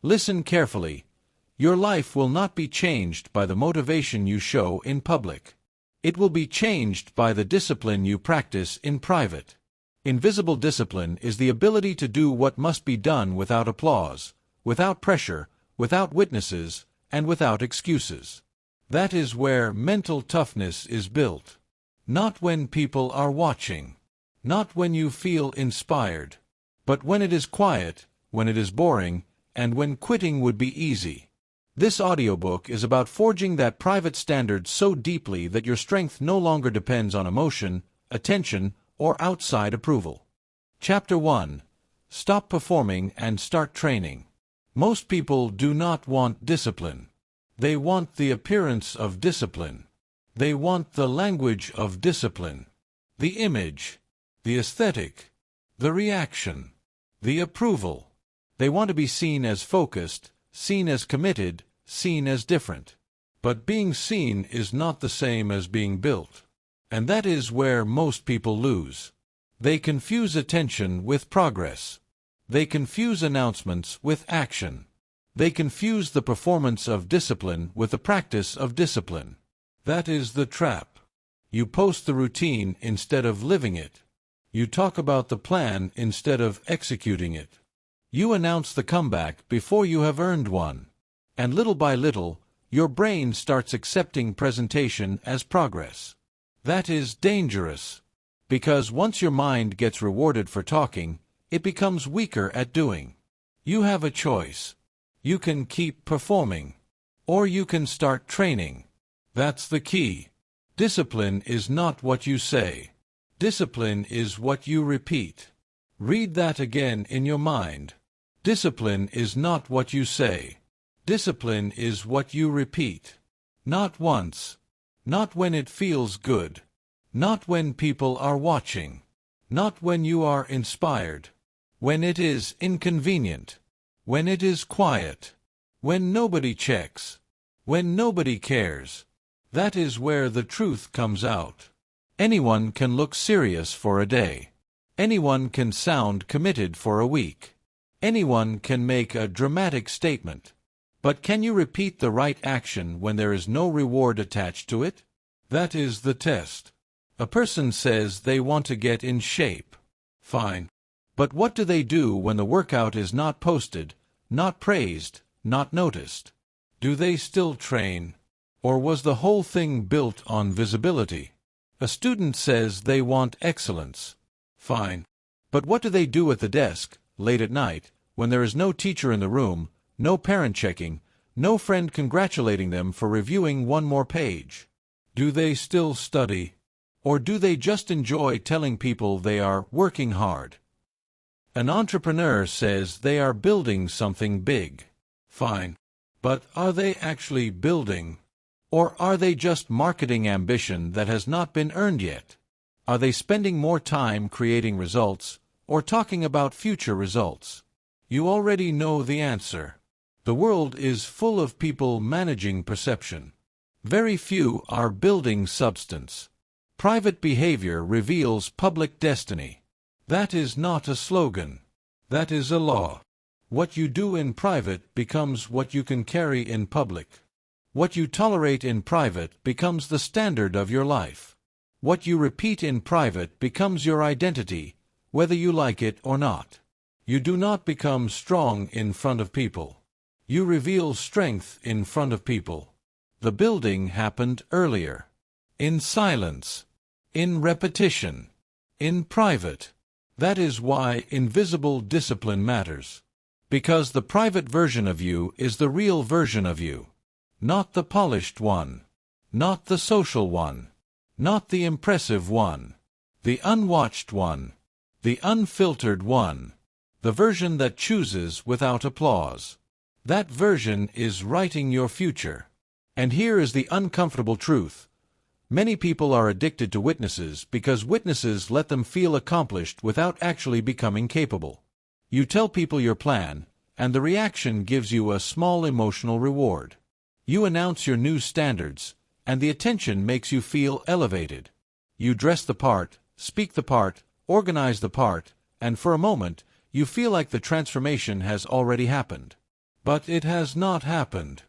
Listen carefully. Your life will not be changed by the motivation you show in public. It will be changed by the discipline you practice in private. Invisible discipline is the ability to do what must be done without applause, without pressure, without witnesses, and without excuses. That is where mental toughness is built. Not when people are watching. Not when you feel inspired. But when it is quiet, when it is boring, and when quitting would be easy. This audiobook is about forging that private standard so deeply that your strength no longer depends on emotion, attention, or outside approval. Chapter 1. Stop performing and start training. Most people do not want discipline. They want the appearance of discipline. They want the language of discipline. The image. The aesthetic. The reaction. The approval. They want to be seen as focused, seen as committed, seen as different. But being seen is not the same as being built. And that is where most people lose. They confuse attention with progress. They confuse announcements with action. They confuse the performance of discipline with the practice of discipline. That is the trap. You post the routine instead of living it. You talk about the plan instead of executing it. You announce the comeback before you have earned one. And little by little, your brain starts accepting presentation as progress. That is dangerous. Because once your mind gets rewarded for talking, it becomes weaker at doing. You have a choice. You can keep performing. Or you can start training. That's the key. Discipline is not what you say. Discipline is what you repeat. Read that again in your mind. Discipline is not what you say. Discipline is what you repeat. Not once. Not when it feels good. Not when people are watching. Not when you are inspired. When it is inconvenient. When it is quiet. When nobody checks. When nobody cares. That is where the truth comes out. Anyone can look serious for a day. Anyone can sound committed for a week. Anyone can make a dramatic statement. But can you repeat the right action when there is no reward attached to it? That is the test. A person says they want to get in shape. Fine. But what do they do when the workout is not posted, not praised, not noticed? Do they still train? Or was the whole thing built on visibility? A student says they want excellence. Fine. But what do they do at the desk, late at night, when there is no teacher in the room, no parent checking, no friend congratulating them for reviewing one more page? Do they still study? Or do they just enjoy telling people they are working hard? An entrepreneur says they are building something big. Fine. But are they actually building? Or are they just marketing ambition that has not been earned yet? Are they spending more time creating results, or talking about future results? You already know the answer. The world is full of people managing perception. Very few are building substance. Private behavior reveals public destiny. That is not a slogan. That is a law. What you do in private becomes what you can carry in public. What you tolerate in private becomes the standard of your life. What you repeat in private becomes your identity, whether you like it or not. You do not become strong in front of people. You reveal strength in front of people. The building happened earlier. In silence. In repetition. In private. That is why invisible discipline matters. Because the private version of you is the real version of you. Not the polished one. Not the social one. Not the impressive one. The unwatched one. The unfiltered one. The version that chooses without applause. That version is writing your future. And here is the uncomfortable truth. Many people are addicted to witnesses because witnesses let them feel accomplished without actually becoming capable. You tell people your plan, and the reaction gives you a small emotional reward. You announce your new standards, and the attention makes you feel elevated. You dress the part, speak the part, organize the part, and for a moment, you feel like the transformation has already happened. But it has not happened.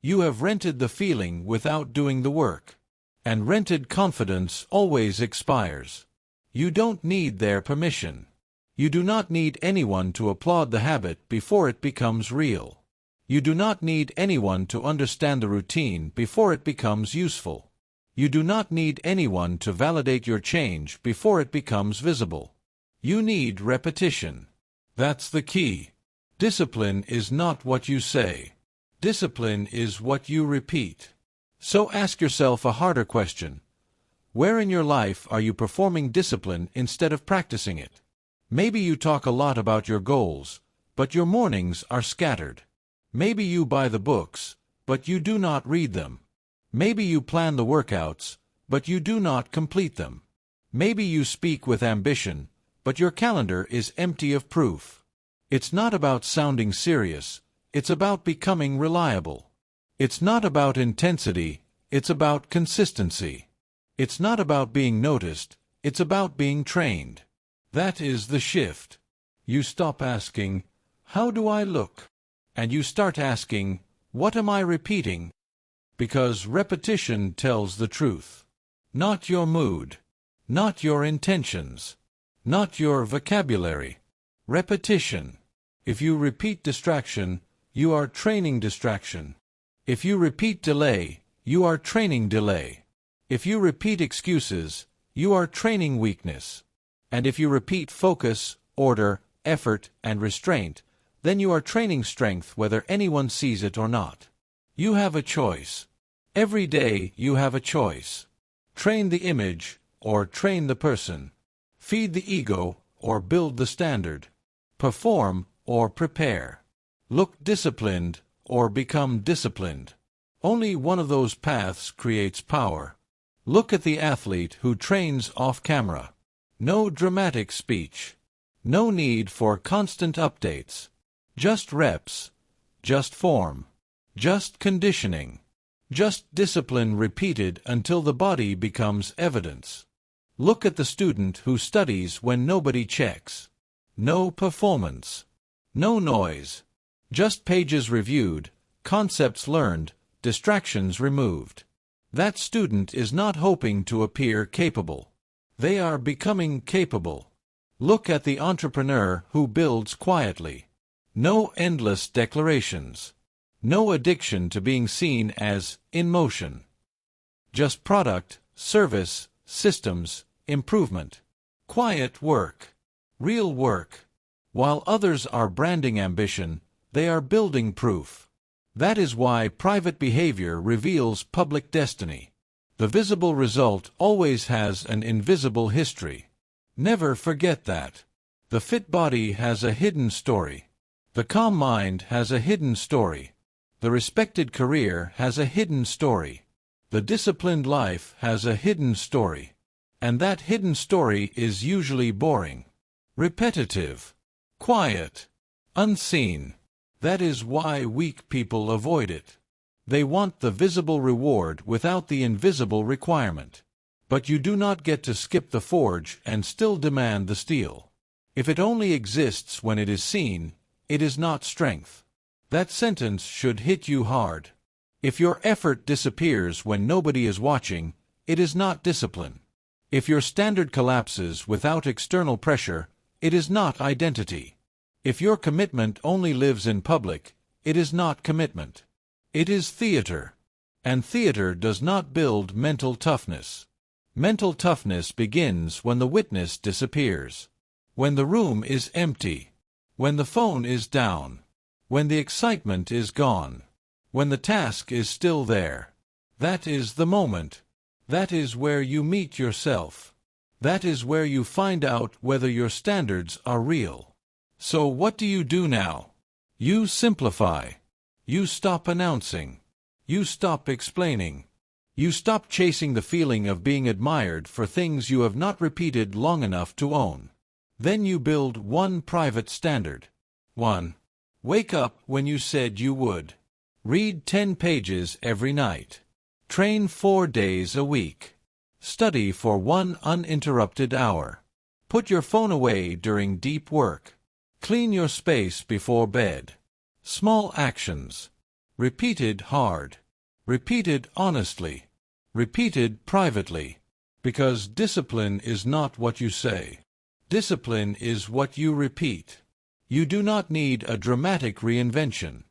You have rented the feeling without doing the work. And rented confidence always expires. You don't need their permission. You do not need anyone to applaud the habit before it becomes real. You do not need anyone to understand the routine before it becomes useful. You do not need anyone to validate your change before it becomes visible. You need repetition. That's the key. Discipline is not what you say. Discipline is what you repeat. So ask yourself a harder question. Where in your life are you performing discipline instead of practicing it? Maybe you talk a lot about your goals, but your mornings are scattered. Maybe you buy the books, but you do not read them. Maybe you plan the workouts, but you do not complete them. Maybe you speak with ambition, but your calendar is empty of proof. It's not about sounding serious, it's about becoming reliable. It's not about intensity, it's about consistency. It's not about being noticed, it's about being trained. That is the shift. You stop asking, "How do I look?" and you start asking, "What am I repeating?" Because repetition tells the truth. Not your mood, not your intentions, not your vocabulary. Repetition. If you repeat distraction, you are training distraction. If you repeat delay, you are training delay. If you repeat excuses, you are training weakness. And if you repeat focus, order, effort, and restraint, then you are training strength whether anyone sees it or not. You have a choice. Every day you have a choice. Train the image, or train the person. Feed the ego, or build the standard. Perform, or prepare. Look disciplined, or become disciplined. Only one of those paths creates power. Look at the athlete who trains off camera. No dramatic speech. No need for constant updates. Just reps. Just form. Just conditioning. Just discipline repeated until the body becomes evidence. Look at the student who studies when nobody checks. No performance. No noise. Just pages reviewed, concepts learned, distractions removed. That student is not hoping to appear capable. They are becoming capable. Look at the entrepreneur who builds quietly. No endless declarations. No addiction to being seen as in motion. Just product, service, systems, improvement. Quiet work. Real work. While others are branding ambition, they are building proof. That is why private behavior reveals public destiny. The visible result always has an invisible history. Never forget that. The fit body has a hidden story. The calm mind has a hidden story. The respected career has a hidden story. The disciplined life has a hidden story. And that hidden story is usually boring, repetitive, quiet, unseen. That is why weak people avoid it. They want the visible reward without the invisible requirement. But you do not get to skip the forge and still demand the steel. If it only exists when it is seen, it is not strength. That sentence should hit you hard. If your effort disappears when nobody is watching, it is not discipline. If your standard collapses without external pressure, it is not identity. If your commitment only lives in public, it is not commitment. It is theater. And theater does not build mental toughness. Mental toughness begins when the witness disappears. When the room is empty. When the phone is down. When the excitement is gone. When the task is still there. That is the moment. That is where you meet yourself. That is where you find out whether your standards are real. So what do you do now? You simplify. You stop announcing. You stop explaining. You stop chasing the feeling of being admired for things you have not repeated long enough to own. Then you build one private standard. 1. Wake up when you said you would. Read 10 pages every night. Train 4 days a week. Study for 1 uninterrupted hour. Put your phone away during deep work. Clean your space before bed. Small actions. Repeated hard. Repeated honestly. Repeated privately. Because discipline is not what you say. Discipline is what you repeat. You do not need a dramatic reinvention.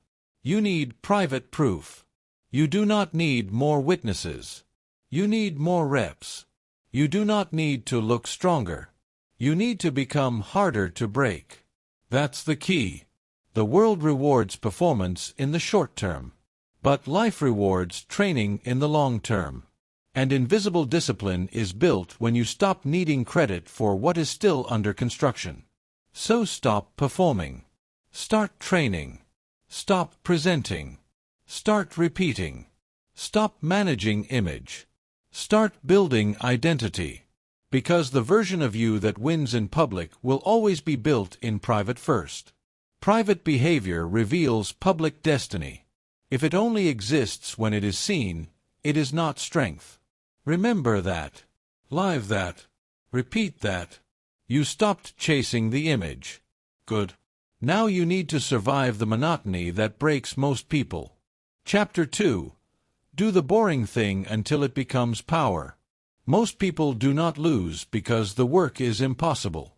You need private proof. You do not need more witnesses. You need more reps. You do not need to look stronger. You need to become harder to break. That's the key. The world rewards performance in the short term, but life rewards training in the long term. And invisible discipline is built when you stop needing credit for what is still under construction. So stop performing. Start training. Stop presenting. Start repeating. Stop managing image. Start building identity. Because the version of you that wins in public will always be built in private first. Private behavior reveals public destiny. If it only exists when it is seen, it is not strength. Remember that. Live that. Repeat that. You stopped chasing the image. Good. Now you need to survive the monotony that breaks most people. Chapter 2. Do the boring thing until it becomes power. Most people do not lose because the work is impossible.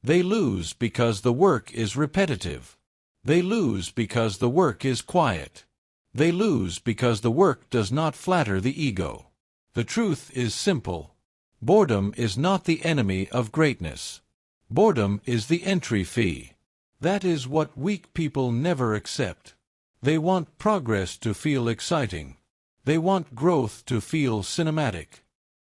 They lose because the work is repetitive. They lose because the work is quiet. They lose because the work does not flatter the ego. The truth is simple. Boredom is not the enemy of greatness. Boredom is the entry fee. That is what weak people never accept. They want progress to feel exciting. They want growth to feel cinematic.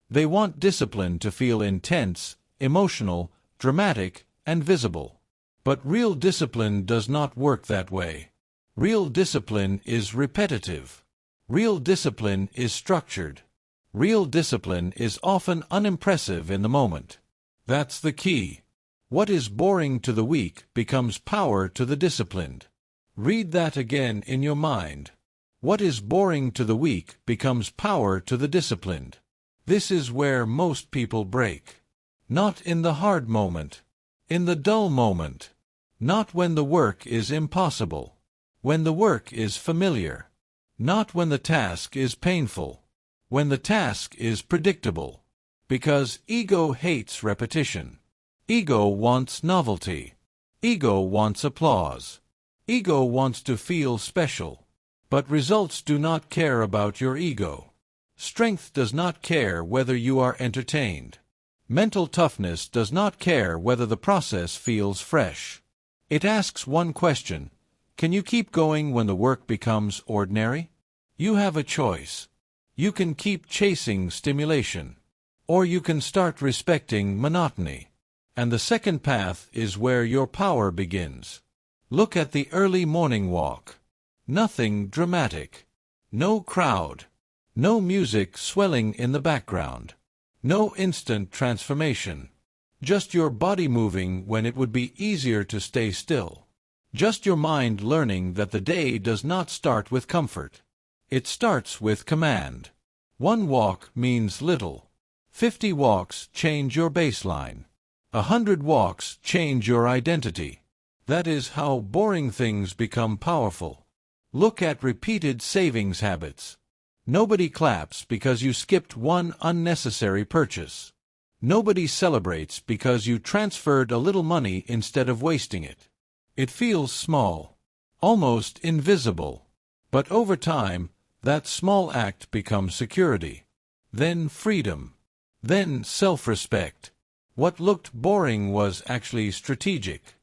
They want discipline to feel intense, emotional, dramatic, and visible. But real discipline does not work that way. Real discipline is repetitive. Real discipline is structured. Real discipline is often unimpressive in the moment. That's the key. What is boring to the weak becomes power to the disciplined. Read that again in your mind. What is boring to the weak becomes power to the disciplined. This is where most people break. Not in the hard moment. In the dull moment. Not when the work is impossible. When the work is familiar. Not when the task is painful. When the task is predictable. Because ego hates repetition. Ego wants novelty. Ego wants applause. Ego wants to feel special. But results do not care about your ego. Strength does not care whether you are entertained. Mental toughness does not care whether the process feels fresh. It asks one question: can you keep going when the work becomes ordinary? You have a choice. You can keep chasing stimulation, or you can start respecting monotony. And the second path is where your power begins. Look at the early morning walk. Nothing dramatic. No crowd. No music swelling in the background. No instant transformation. Just your body moving when it would be easier to stay still. Just your mind learning that the day does not start with comfort. It starts with command. 1 walk means little. 50 walks change your baseline. 100 walks change your identity. That is how boring things become powerful. Look at repeated savings habits. Nobody claps because you skipped one unnecessary purchase. Nobody celebrates because you transferred a little money instead of wasting it. It feels small, almost invisible. But over time, that small act becomes security. Then freedom. Then self-respect. What looked boring was actually strategic.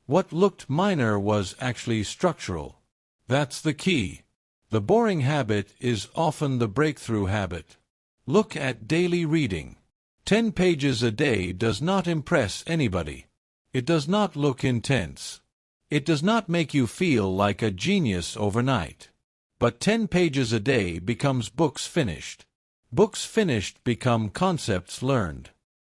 What looked minor was actually structural. That's the key. The boring habit is often the breakthrough habit. Look at daily reading. 10 pages a day does not impress anybody. It does not look intense. It does not make you feel like a genius overnight. But 10 pages a day becomes books finished. Books finished become concepts learned.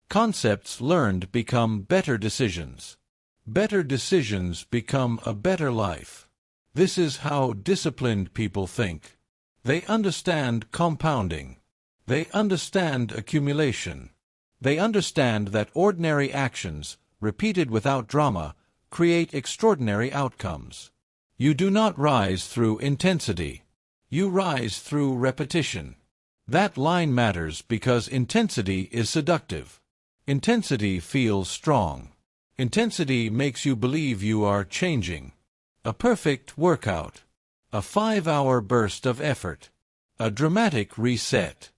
Concepts learned become better decisions. Better decisions become a better life. This is how disciplined people think. They understand compounding. They understand accumulation. They understand that ordinary actions, repeated without drama, create extraordinary outcomes. You do not rise through intensity. You rise through repetition. That line matters because intensity is seductive. Intensity feels strong. Intensity makes you believe you are changing. A perfect workout. A 5-hour burst of effort. A dramatic reset.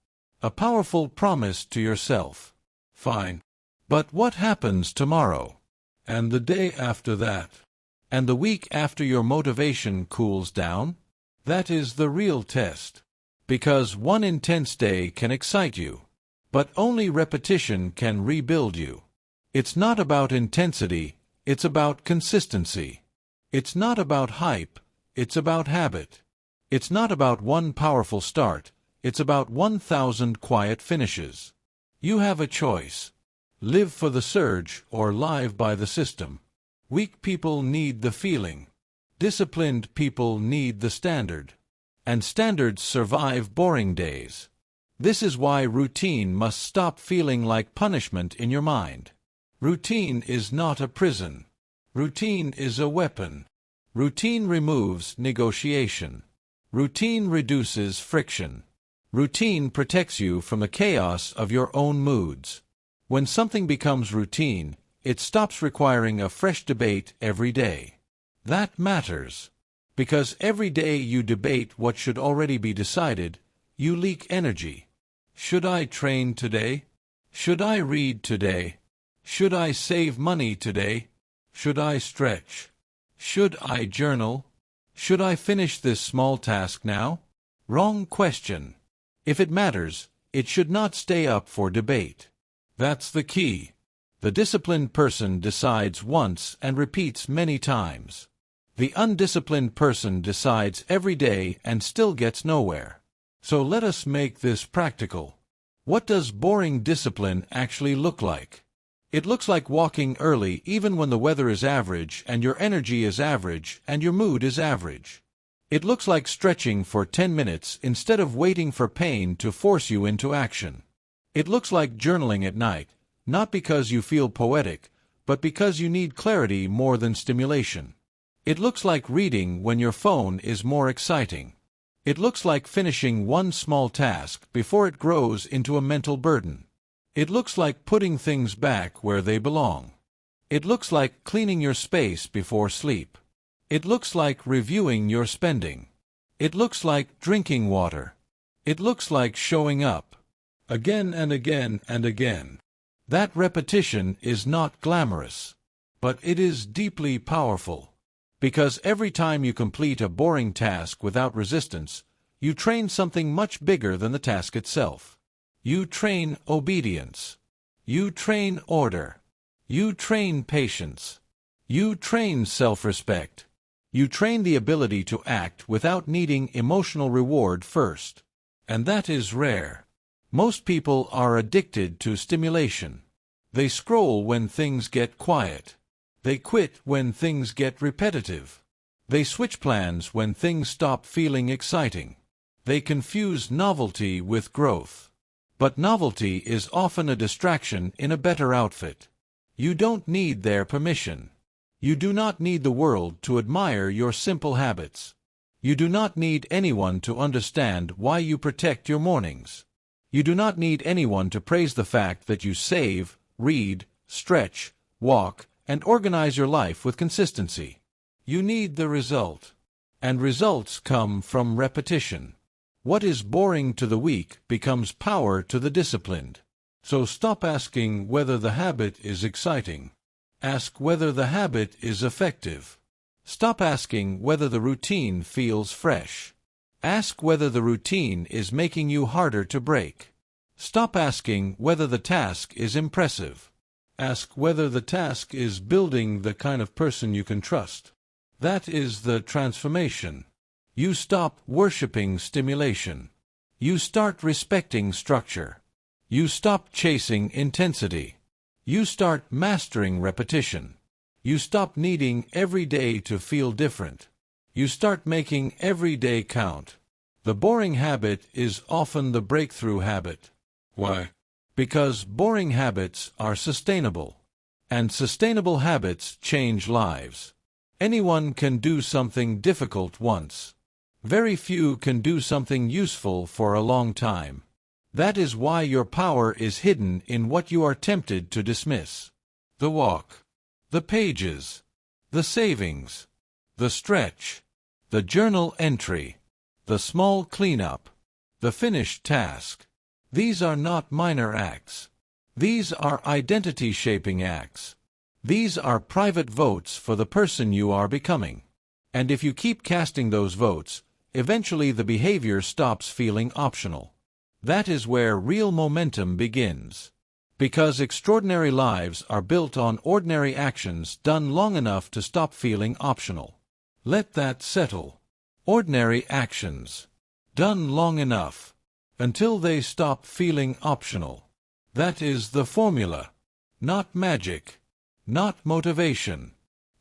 A powerful promise to yourself. Fine. But what happens tomorrow? And the day after that? And the week after your motivation cools down? That is the real test. Because one intense day can excite you. But only repetition can rebuild you. It's not about intensity, it's about consistency. It's not about hype, it's about habit. It's not about one powerful start, it's about 1,000 quiet finishes. You have a choice. Live for the surge or live by the system. Weak people need the feeling. Disciplined people need the standard. And standards survive boring days. This is why routine must stop feeling like punishment in your mind. Routine is not a prison. Routine is a weapon. Routine removes negotiation. Routine reduces friction. Routine protects you from the chaos of your own moods. When something becomes routine, it stops requiring a fresh debate every day. That matters. Because every day you debate what should already be decided, you leak energy. Should I train today? Should I read today? Should I save money today? Should I stretch? Should I journal? Should I finish this small task now? Wrong question. If it matters, it should not stay up for debate. That's the key. The disciplined person decides once and repeats many times. The undisciplined person decides every day and still gets nowhere. So let us make this practical. What does boring discipline actually look like? It looks like walking early even when the weather is average and your energy is average and your mood is average. It looks like stretching for 10 minutes instead of waiting for pain to force you into action. It looks like journaling at night, not because you feel poetic, but because you need clarity more than stimulation. It looks like reading when your phone is more exciting. It looks like finishing one small task before it grows into a mental burden. It looks like putting things back where they belong. It looks like cleaning your space before sleep. It looks like reviewing your spending. It looks like drinking water. It looks like showing up. Again and again and again. That repetition is not glamorous. But it is deeply powerful. Because every time you complete a boring task without resistance, you train something much bigger than the task itself. You train obedience. You train order. You train patience. You train self-respect. You train the ability to act without needing emotional reward first. And that is rare. Most people are addicted to stimulation. They scroll when things get quiet. They quit when things get repetitive. They switch plans when things stop feeling exciting. They confuse novelty with growth. But novelty is often a distraction in a better outfit. You don't need their permission. You do not need the world to admire your simple habits. You do not need anyone to understand why you protect your mornings. You do not need anyone to praise the fact that you save, read, stretch, walk, and organize your life with consistency. You need the result. And results come from repetition. What is boring to the weak becomes power to the disciplined. So stop asking whether the habit is exciting. Ask whether the habit is effective. Stop asking whether the routine feels fresh. Ask whether the routine is making you harder to break. Stop asking whether the task is impressive. Ask whether the task is building the kind of person you can trust. That is the transformation. You stop worshiping stimulation. You start respecting structure. You stop chasing intensity. You start mastering repetition. You stop needing every day to feel different. You start making every day count. The boring habit is often the breakthrough habit. Why? Because boring habits are sustainable. And sustainable habits change lives. Anyone can do something difficult once. Very few can do something useful for a long time. That is why your power is hidden in what you are tempted to dismiss. The walk, the pages, the savings, the stretch, the journal entry, the small cleanup, the finished task. These are not minor acts. These are identity-shaping acts. These are private votes for the person you are becoming. And if you keep casting those votes, eventually the behavior stops feeling optional. That is where real momentum begins. Because extraordinary lives are built on ordinary actions done long enough to stop feeling optional. Let that settle. Ordinary actions. Done long enough. Until they stop feeling optional. That is the formula. Not magic. Not motivation.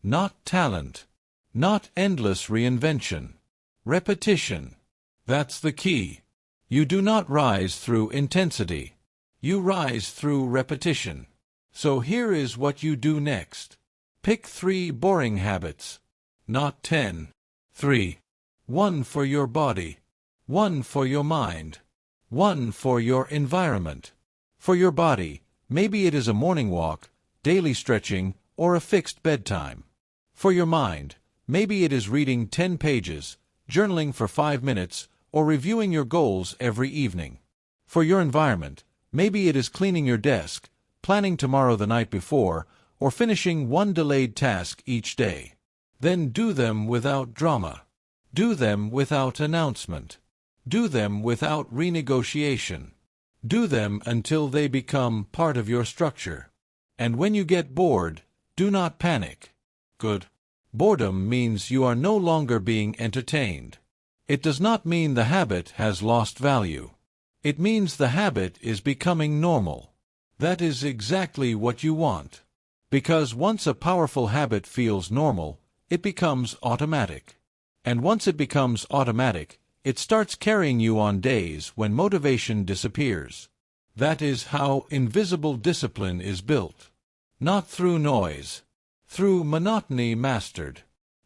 Not talent. Not endless reinvention. Repetition. That's the key. You do not rise through intensity. You rise through repetition. So here is what you do next. Pick 3 boring habits. Not 10. 3. 1 for your body. 1 for your mind. 1 for your environment. For your body, maybe it is a morning walk, daily stretching, or a fixed bedtime. For your mind, maybe it is reading 10 pages, journaling for 5 minutes, or reviewing your goals every evening. For your environment, maybe it is cleaning your desk, planning tomorrow the night before, or finishing 1 delayed task each day. Then do them without drama. Do them without announcement. Do them without renegotiation. Do them until they become part of your structure. And when you get bored, do not panic. Good. Boredom means you are no longer being entertained. It does not mean the habit has lost value. It means the habit is becoming normal. That is exactly what you want. Because once a powerful habit feels normal, it becomes automatic. And once it becomes automatic, it starts carrying you on days when motivation disappears. That is how invisible discipline is built. Not through noise. Through monotony mastered.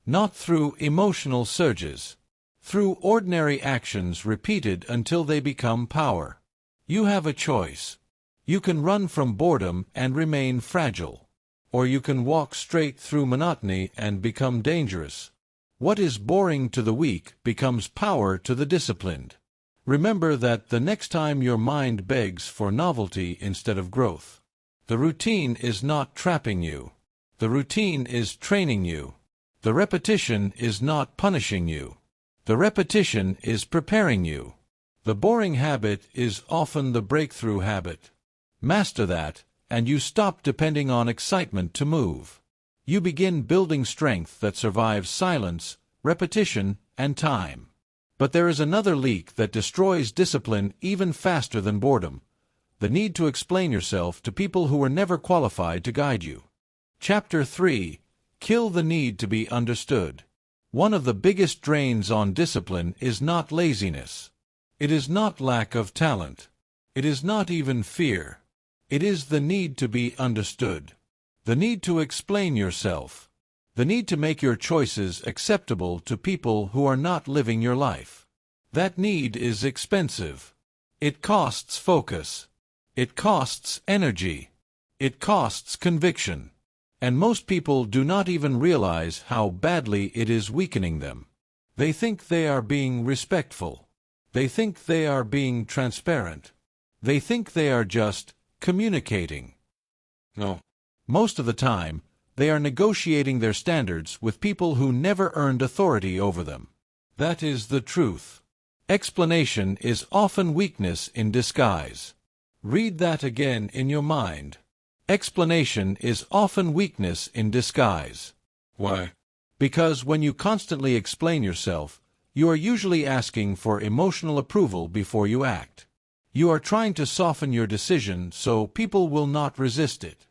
Not through emotional surges. Through ordinary actions repeated until they become power. You have a choice. You can run from boredom and remain fragile. Or you can walk straight through monotony and become dangerous. What is boring to the weak becomes power to the disciplined. Remember that the next time your mind begs for novelty instead of growth. The routine is not trapping you. The routine is training you. The repetition is not punishing you. The repetition is preparing you. The boring habit is often the breakthrough habit. Master that, and you stop depending on excitement to move. You begin building strength that survives silence, repetition, and time. But there is another leak that destroys discipline even faster than boredom: the need to explain yourself to people who were never qualified to guide you. Chapter 3. Kill the need to be understood. One of the biggest drains on discipline is not laziness. It is not lack of talent. It is not even fear. It is the need to be understood. The need to explain yourself. The need to make your choices acceptable to people who are not living your life. That need is expensive. It costs focus. It costs energy. It costs conviction. And most people do not even realize how badly it is weakening them. They think they are being respectful. They think they are being transparent. They think they are just communicating. No. Most of the time, they are negotiating their standards with people who never earned authority over them. That is the truth. Explanation is often weakness in disguise. Read that again in your mind. Explanation is often weakness in disguise. Why? Because when you constantly explain yourself, you are usually asking for emotional approval before you act. You are trying to soften your decision so people will not resist it.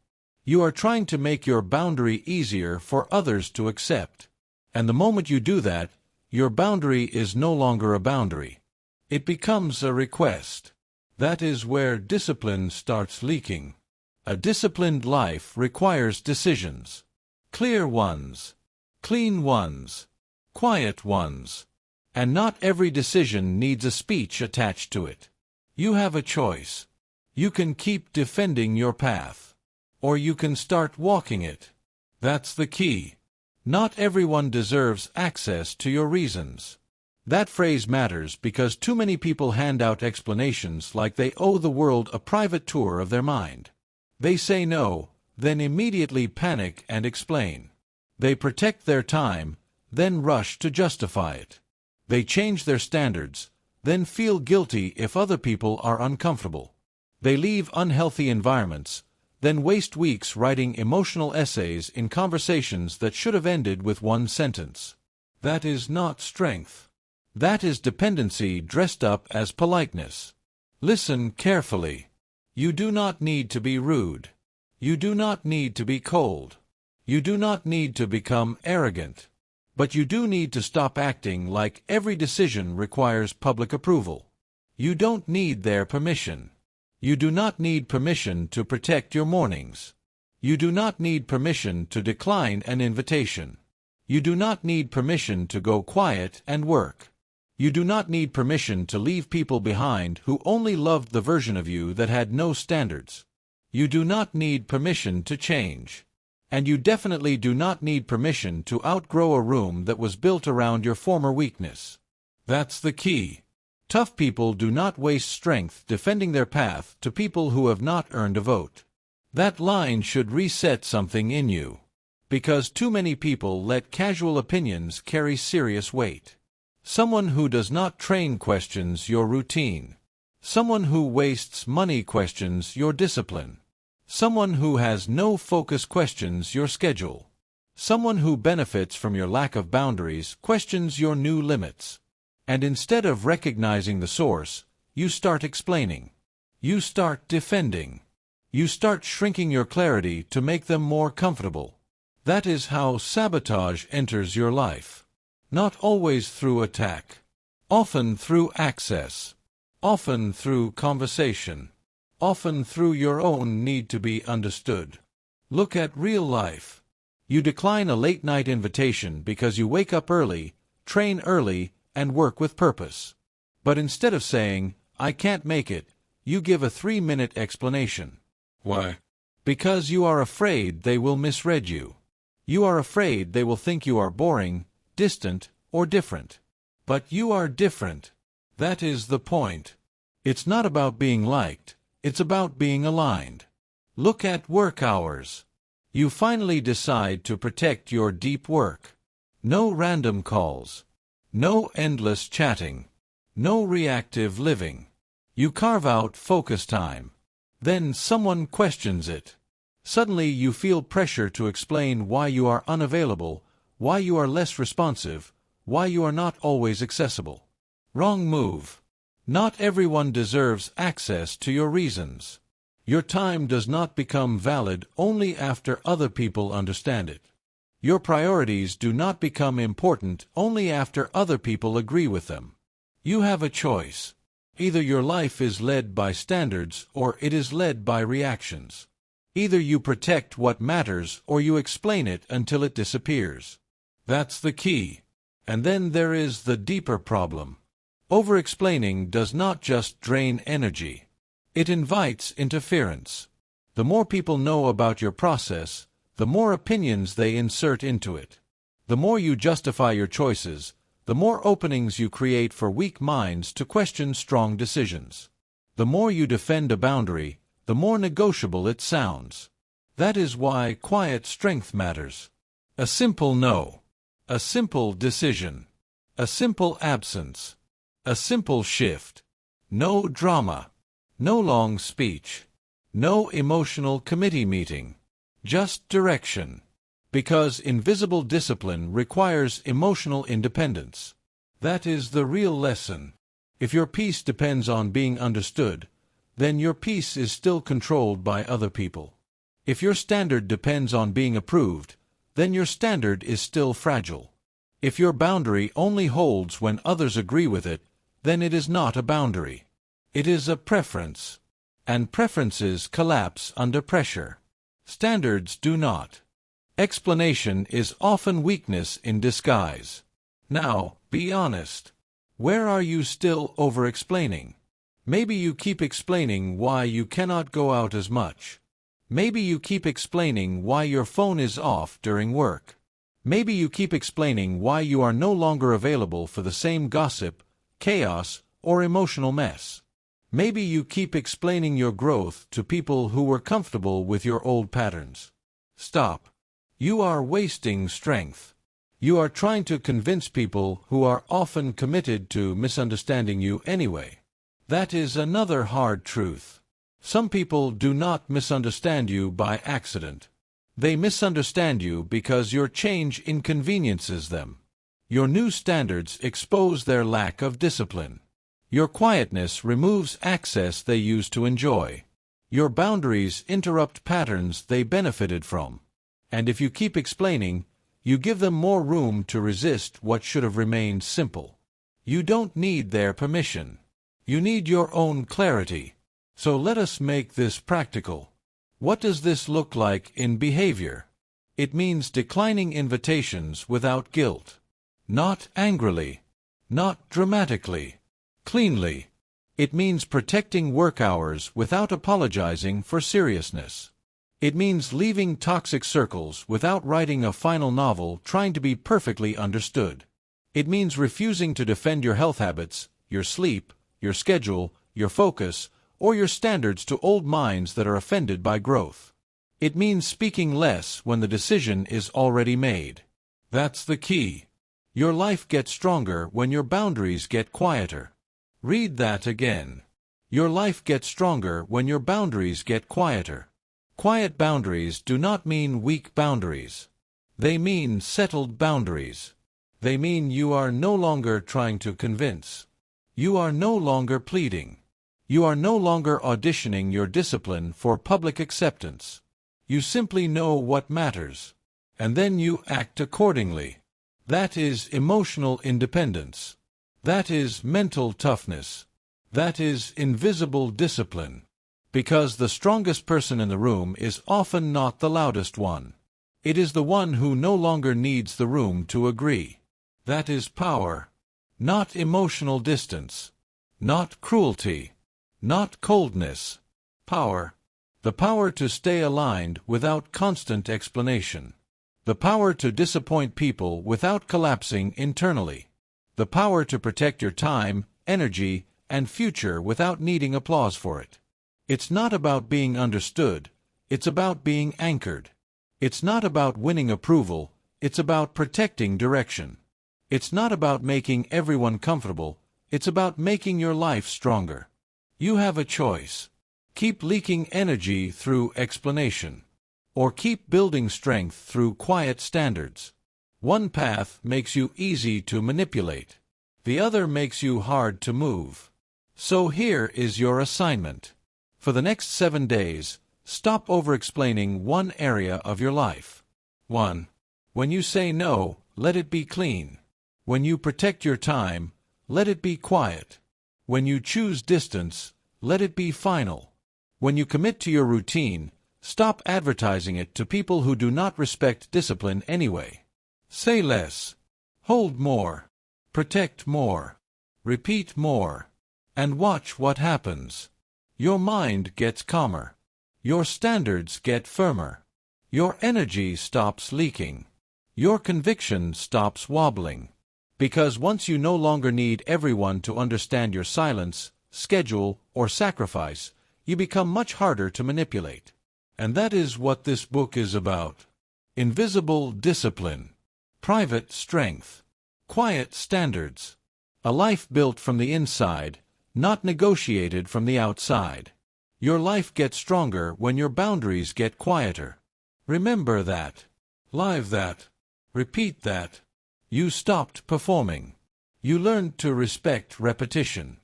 You are trying to make your boundary easier for others to accept. And the moment you do that, your boundary is no longer a boundary. It becomes a request. That is where discipline starts leaking. A disciplined life requires decisions. Clear ones. clean ones, quiet ones. And not every decision needs a speech attached to it. You have a choice. You can keep defending your path, or you can start walking it. That's the key. Not everyone deserves access to your reasons. That phrase matters because too many people hand out explanations like they owe the world a private tour of their mind. They say no, then immediately panic and explain. They protect their time, then rush to justify it. They change their standards, then feel guilty if other people are uncomfortable. They leave unhealthy environments, then waste weeks writing emotional essays in conversations that should have ended with one sentence. That is not strength. That is dependency dressed up as politeness. Listen carefully. You do not need to be rude. You do not need to be cold. You do not need to become arrogant. But you do need to stop acting like every decision requires public approval. You don't need their permission. You do not need permission to protect your mornings. You do not need permission to decline an invitation. You do not need permission to go quiet and work. You do not need permission to leave people behind who only loved the version of you that had no standards. You do not need permission to change. And you definitely do not need permission to outgrow a room that was built around your former weakness. That's the key. Tough people do not waste strength defending their path to people who have not earned a vote. That line should reset something in you. Because too many people let casual opinions carry serious weight. Someone who does not train questions your routine. Someone who wastes money questions your discipline. Someone who has no focus questions your schedule. Someone who benefits from your lack of boundaries questions your new limits. And instead of recognizing the source, you start explaining. You start defending. You start shrinking your clarity to make them more comfortable. That is how sabotage enters your life. Not always through attack. Often through access. Often through conversation. Often through your own need to be understood. Look at real life. You decline a late-night invitation because you wake up early, train early, and work with purpose. But instead of saying, "I can't make it," you give a 3-minute explanation. Why? Because you are afraid they will misread you. You are afraid they will think you are boring, distant, or different. But you are different. That is the point. It's not about being liked. It's about being aligned. Look at work hours. You finally decide to protect your deep work. No random calls. No endless chatting. No reactive living. You carve out focus time. Then someone questions it. Suddenly you feel pressure to explain why you are unavailable, why you are less responsive, why you are not always accessible. Wrong move. Not everyone deserves access to your reasons. Your time does not become valid only after other people understand it. Your priorities do not become important only after other people agree with them. You have a choice. Either your life is led by standards or it is led by reactions. Either you protect what matters or you explain it until it disappears. That's the key. And then there is the deeper problem. Over-explaining does not just drain energy. It invites interference. The more people know about your process, the more opinions they insert into it. The more you justify your choices, the more openings you create for weak minds to question strong decisions. The more you defend a boundary, the more negotiable it sounds. That is why quiet strength matters. A simple no. A simple decision. A simple absence. A simple shift. No drama. No long speech. No emotional committee meeting. Just direction. Because invisible discipline requires emotional independence. That is the real lesson. If your peace depends on being understood, then your peace is still controlled by other people. If your standard depends on being approved, then your standard is still fragile. If your boundary only holds when others agree with it, then it is not a boundary. It is a preference. And preferences collapse under pressure. Standards do not. Explanation is often weakness in disguise. Now, be honest. Where are you still over-explaining? Maybe you keep explaining why you cannot go out as much. Maybe you keep explaining why your phone is off during work. Maybe you keep explaining why you are no longer available for the same gossip, chaos, or emotional mess. Maybe you keep explaining your growth to people who were comfortable with your old patterns. Stop. You are wasting strength. You are trying to convince people who are often committed to misunderstanding you anyway. That is another hard truth. Some people do not misunderstand you by accident. They misunderstand you because your change inconveniences them. Your new standards expose their lack of discipline. Your quietness removes access they used to enjoy. Your boundaries interrupt patterns they benefited from. And if you keep explaining, you give them more room to resist what should have remained simple. You don't need their permission. You need your own clarity. So let us make this practical. What does this look like in behavior? It means declining invitations without guilt. Not angrily. Not dramatically. Cleanly. It means protecting work hours without apologizing for seriousness. It means leaving toxic circles without writing a final novel trying to be perfectly understood. It means refusing to defend your health habits, your sleep, your schedule, your focus, or your standards to old minds that are offended by growth. It means speaking less when the decision is already made. That's the key. Your life gets stronger when your boundaries get quieter. Read that again. Your life gets stronger when your boundaries get quieter. Quiet boundaries do not mean weak boundaries. They mean settled boundaries. They mean you are no longer trying to convince. You are no longer pleading. You are no longer auditioning your discipline for public acceptance. You simply know what matters. And then you act accordingly. That is emotional independence. That is mental toughness. That is invisible discipline. Because the strongest person in the room is often not the loudest one. It is the one who no longer needs the room to agree. That is power. Not emotional distance. Not cruelty. Not coldness. Power. The power to stay aligned without constant explanation. The power to disappoint people without collapsing internally. The power to protect your time, energy, and future without needing applause for it. It's not about being understood, it's about being anchored. It's not about winning approval, it's about protecting direction. It's not about making everyone comfortable, it's about making your life stronger. You have a choice. Keep leaking energy through explanation. Or keep building strength through quiet standards. One path makes you easy to manipulate. The other makes you hard to move. So here is your assignment. For the next 7 days, stop over-explaining one area of your life. 1. When you say no, let it be clean. When you protect your time, let it be quiet. When you choose distance, let it be final. When you commit to your routine, stop advertising it to people who do not respect discipline anyway. Say less. Hold more. Protect more. Repeat more. And watch what happens. Your mind gets calmer. Your standards get firmer. Your energy stops leaking. Your conviction stops wobbling. Because once you no longer need everyone to understand your silence, schedule, or sacrifice, you become much harder to manipulate. And that is what this book is about. Invisible discipline. Private strength. Quiet standards. A life built from the inside, not negotiated from the outside. Your life gets stronger when your boundaries get quieter. Remember that. Live that. Repeat that. You stopped performing. You learned to respect repetition.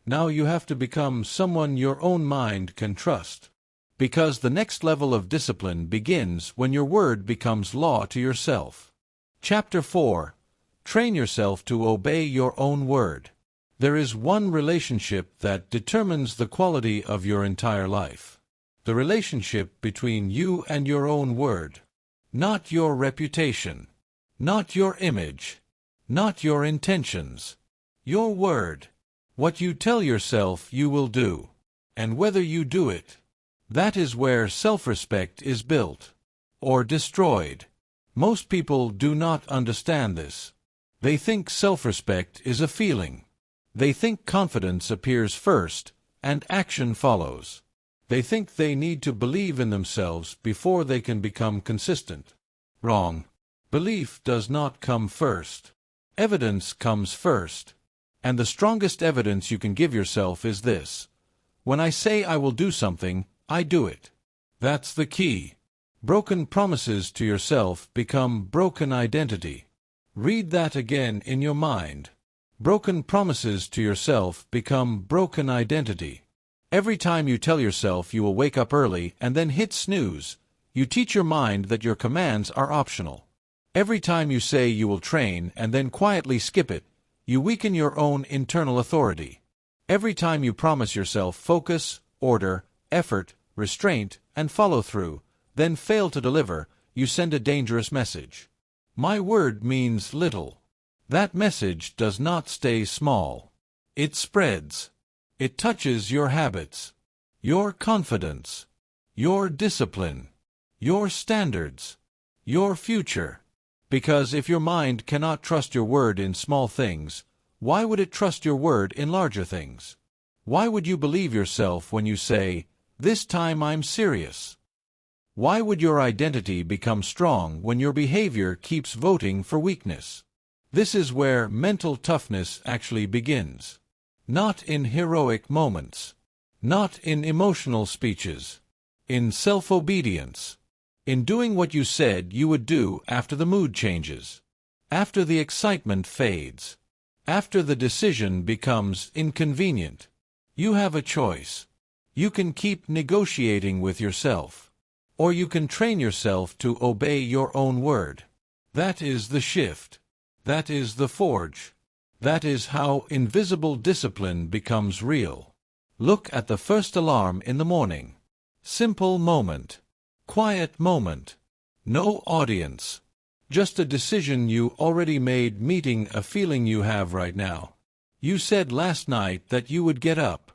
Now you have to become someone your own mind can trust. Because the next level of discipline begins when your word becomes law to yourself. Chapter 4. Train yourself to obey your own word. There is one relationship that determines the quality of your entire life. The relationship between you and your own word. not your reputation, not your image, not your intentions. Your word. What you tell yourself you will do, and whether you do it. That is where self-respect is built, or destroyed. Most people do not understand this. They think self-respect is a feeling. They think confidence appears first, and action follows. They think they need to believe in themselves before they can become consistent. Wrong. Belief does not come first. Evidence comes first. And the strongest evidence you can give yourself is this. When I say I will do something, I do it. That's the key. Broken promises to yourself become broken identity. Read that again in your mind. Broken promises to yourself become broken identity. Every time you tell yourself you will wake up early and then hit snooze, you teach your mind that your commands are optional. Every time you say you will train and then quietly skip it, you weaken your own internal authority. Every time you promise yourself focus, order, effort, restraint, and follow-through, then fail to deliver, you send a dangerous message. My word means little. That message does not stay small. It spreads. It touches your habits, your confidence, your discipline, your standards, your future. Because if your mind cannot trust your word in small things, why would it trust your word in larger things? Why would you believe yourself when you say, "This time I'm serious"? Why would your identity become strong when your behavior keeps voting for weakness? This is where mental toughness actually begins. Not in heroic moments. Not in emotional speeches. In self-obedience. In doing what you said you would do after the mood changes. After the excitement fades. After the decision becomes inconvenient. You have a choice. You can keep negotiating with yourself. Or you can train yourself to obey your own word. That is the shift. That is the forge. That is how invisible discipline becomes real. Look at the first alarm in the morning. Simple moment. Quiet moment. No audience. Just a decision you already made meeting a feeling you have right now. You said last night that you would get up.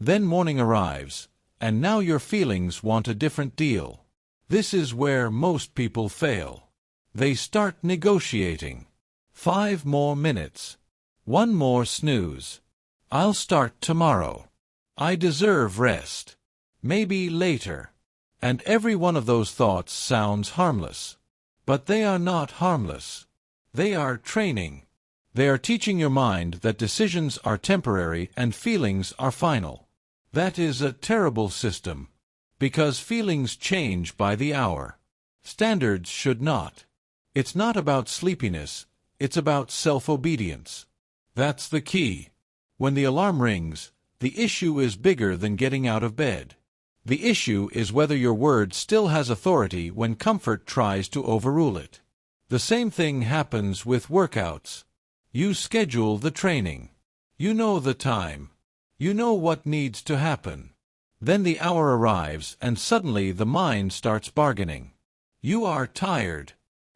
Then morning arrives, and now your feelings want a different deal. This is where most people fail. They start negotiating. 5 more minutes. 1 more snooze. I'll start tomorrow. I deserve rest. Maybe later. And every one of those thoughts sounds harmless. But they are not harmless. They are training. They are teaching your mind that decisions are temporary and feelings are final. That is a terrible system. Because feelings change by the hour. Standards should not. It's not about sleepiness, it's about self-obedience. That's the key. When the alarm rings, the issue is bigger than getting out of bed. The issue is whether your word still has authority when comfort tries to overrule it. The same thing happens with workouts. You schedule the training. You know the time. You know what needs to happen. Then the hour arrives and suddenly the mind starts bargaining. You are tired.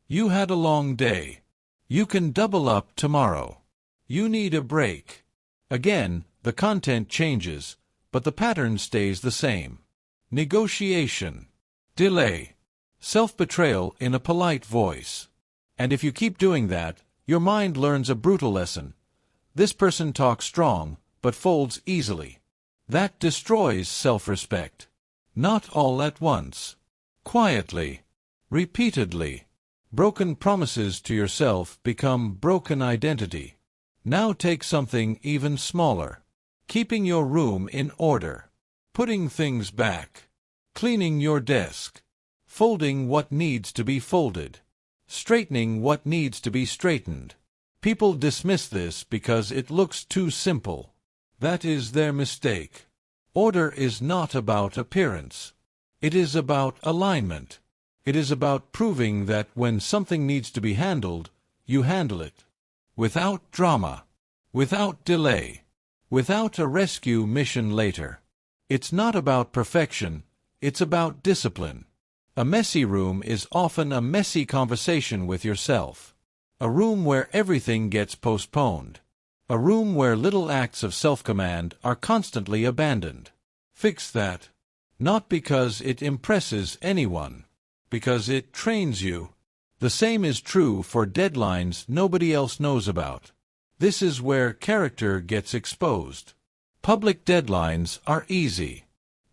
You had a long day. You can double up tomorrow. You need a break. Again, the content changes, but the pattern stays the same. Negotiation. Delay. Self-betrayal in a polite voice. And if you keep doing that, your mind learns a brutal lesson. This person talks strong, but folds easily. That destroys self-respect. Not all at once. Quietly. Repeatedly. Broken promises to yourself become broken identity. Now take something even smaller. Keeping your room in order. Putting things back. Cleaning your desk. Folding what needs to be folded. Straightening what needs to be straightened. People dismiss this because it looks too simple. That is their mistake. Order is not about appearance. It is about alignment. It is about proving that when something needs to be handled, you handle it. Without drama. Without delay. Without a rescue mission later. It's not about perfection, it's about discipline. A messy room is often a messy conversation with yourself. A room where everything gets postponed. A room where little acts of self-command are constantly abandoned. Fix that. Not because it impresses anyone. Because it trains you. The same is true for deadlines nobody else knows about. This is where character gets exposed. Public deadlines are easy.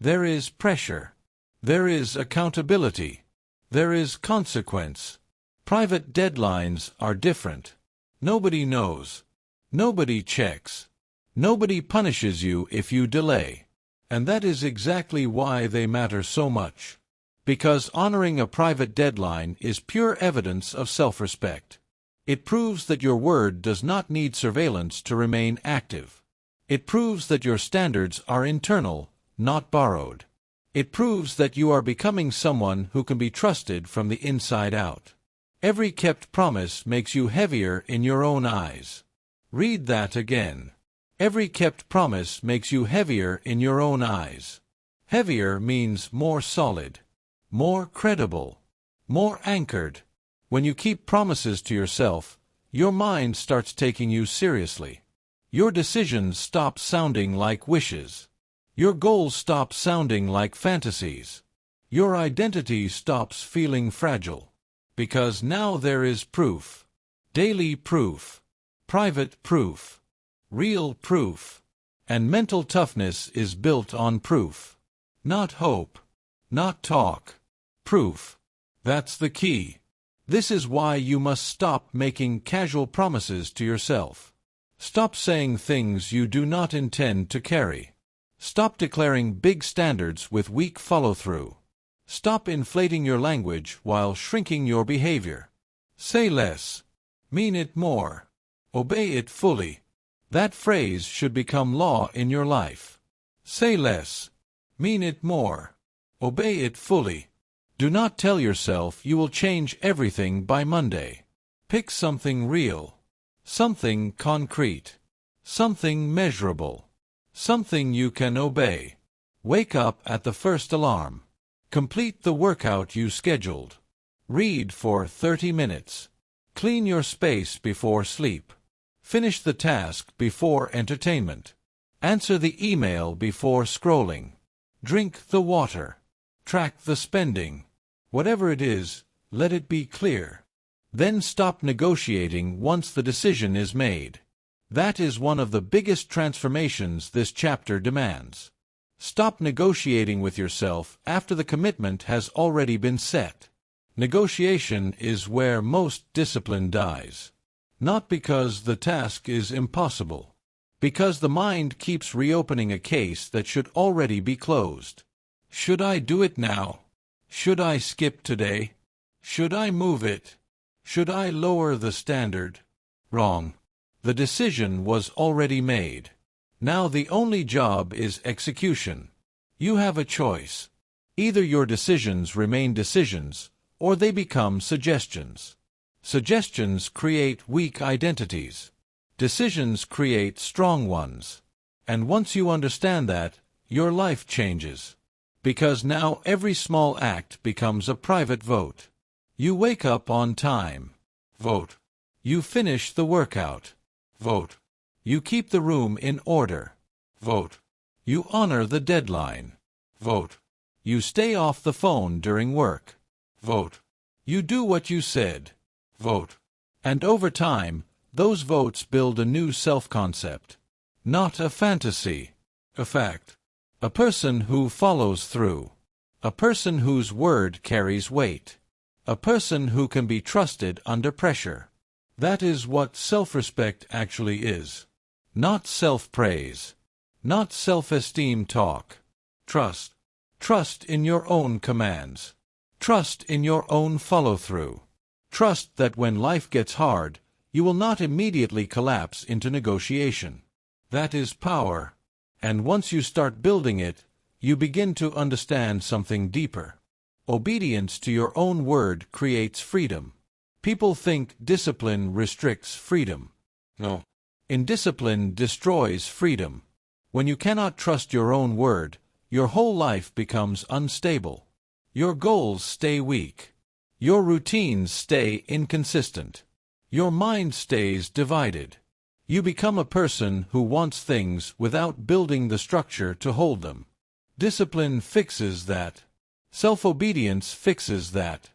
There is pressure. There is accountability. There is consequence. Private deadlines are different. Nobody knows. Nobody checks. Nobody punishes you if you delay. And that is exactly why they matter so much. Because honoring a private deadline is pure evidence of self-respect. It proves that your word does not need surveillance to remain active. It proves that your standards are internal, not borrowed. It proves that you are becoming someone who can be trusted from the inside out. Every kept promise makes you heavier in your own eyes. Read that again. Every kept promise makes you heavier in your own eyes. Heavier means more solid, more credible, more anchored. When you keep promises to yourself, your mind starts taking you seriously. Your decisions stop sounding like wishes. Your goals stop sounding like fantasies. Your identity stops feeling fragile. Because now there is proof. Daily proof. Private proof. Real proof. And mental toughness is built on proof. Not hope. Not talk. Proof. That's the key. This is why you must stop making casual promises to yourself. Stop saying things you do not intend to carry. Stop declaring big standards with weak follow-through. Stop inflating your language while shrinking your behavior. Say less. Mean it more. Obey it fully. That phrase should become law in your life. Say less. Mean it more. Obey it fully. Do not tell yourself you will change everything by Monday. Pick something real. Something concrete. Something measurable. Something you can obey. Wake up at the first alarm. Complete the workout you scheduled. Read for 30 minutes. Clean your space before sleep. Finish the task before entertainment. Answer the email before scrolling. Drink the water. Track the spending. Whatever it is, let it be clear. Then stop negotiating once the decision is made. That is one of the biggest transformations this chapter demands. Stop negotiating with yourself after the commitment has already been set. Negotiation is where most discipline dies. Not because the task is impossible. Because the mind keeps reopening a case that should already be closed. Should I do it now? Should I skip today? Should I move it? Should I lower the standard? Wrong. The decision was already made. Now the only job is execution. You have a choice. Either your decisions remain decisions, or they become suggestions. Suggestions create weak identities. Decisions create strong ones. And once you understand that, your life changes. Because now every small act becomes a private vote. You wake up on time. Vote. You finish the workout. Vote. You keep the room in order. Vote. You honor the deadline. Vote. You stay off the phone during work. Vote. You do what you said. Vote. And over time, those votes build a new self-concept. Not a fantasy. A fact. A person who follows through. A person whose word carries weight. A person who can be trusted under pressure. That is what self-respect actually is. Not self-praise. Not self-esteem talk. Trust. Trust in your own commands. Trust in your own follow-through. Trust that when life gets hard, you will not immediately collapse into negotiation. That is power. And once you start building it, you begin to understand something deeper. Obedience to your own word creates freedom. People think discipline restricts freedom. No. Indiscipline destroys freedom. When you cannot trust your own word, your whole life becomes unstable. Your goals stay weak. Your routines stay inconsistent. Your mind stays divided. You become a person who wants things without building the structure to hold them. Discipline fixes that. Self-obedience fixes that.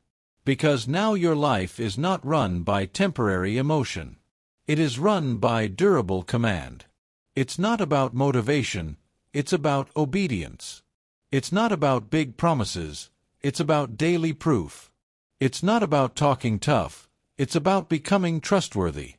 Because now your life is not run by temporary emotion. It is run by durable command. It's not about motivation, it's about obedience. It's not about big promises, it's about daily proof. It's not about talking tough, it's about becoming trustworthy.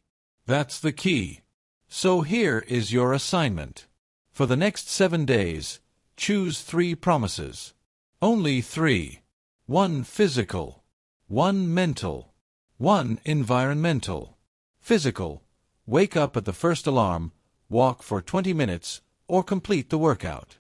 That's the key. So here is your assignment. For the next 7 days, choose 3 promises. Only 3. 1 physical, 1 mental, 1 environmental. Physical: wake up at the first alarm, walk for 20 minutes, or complete the workout.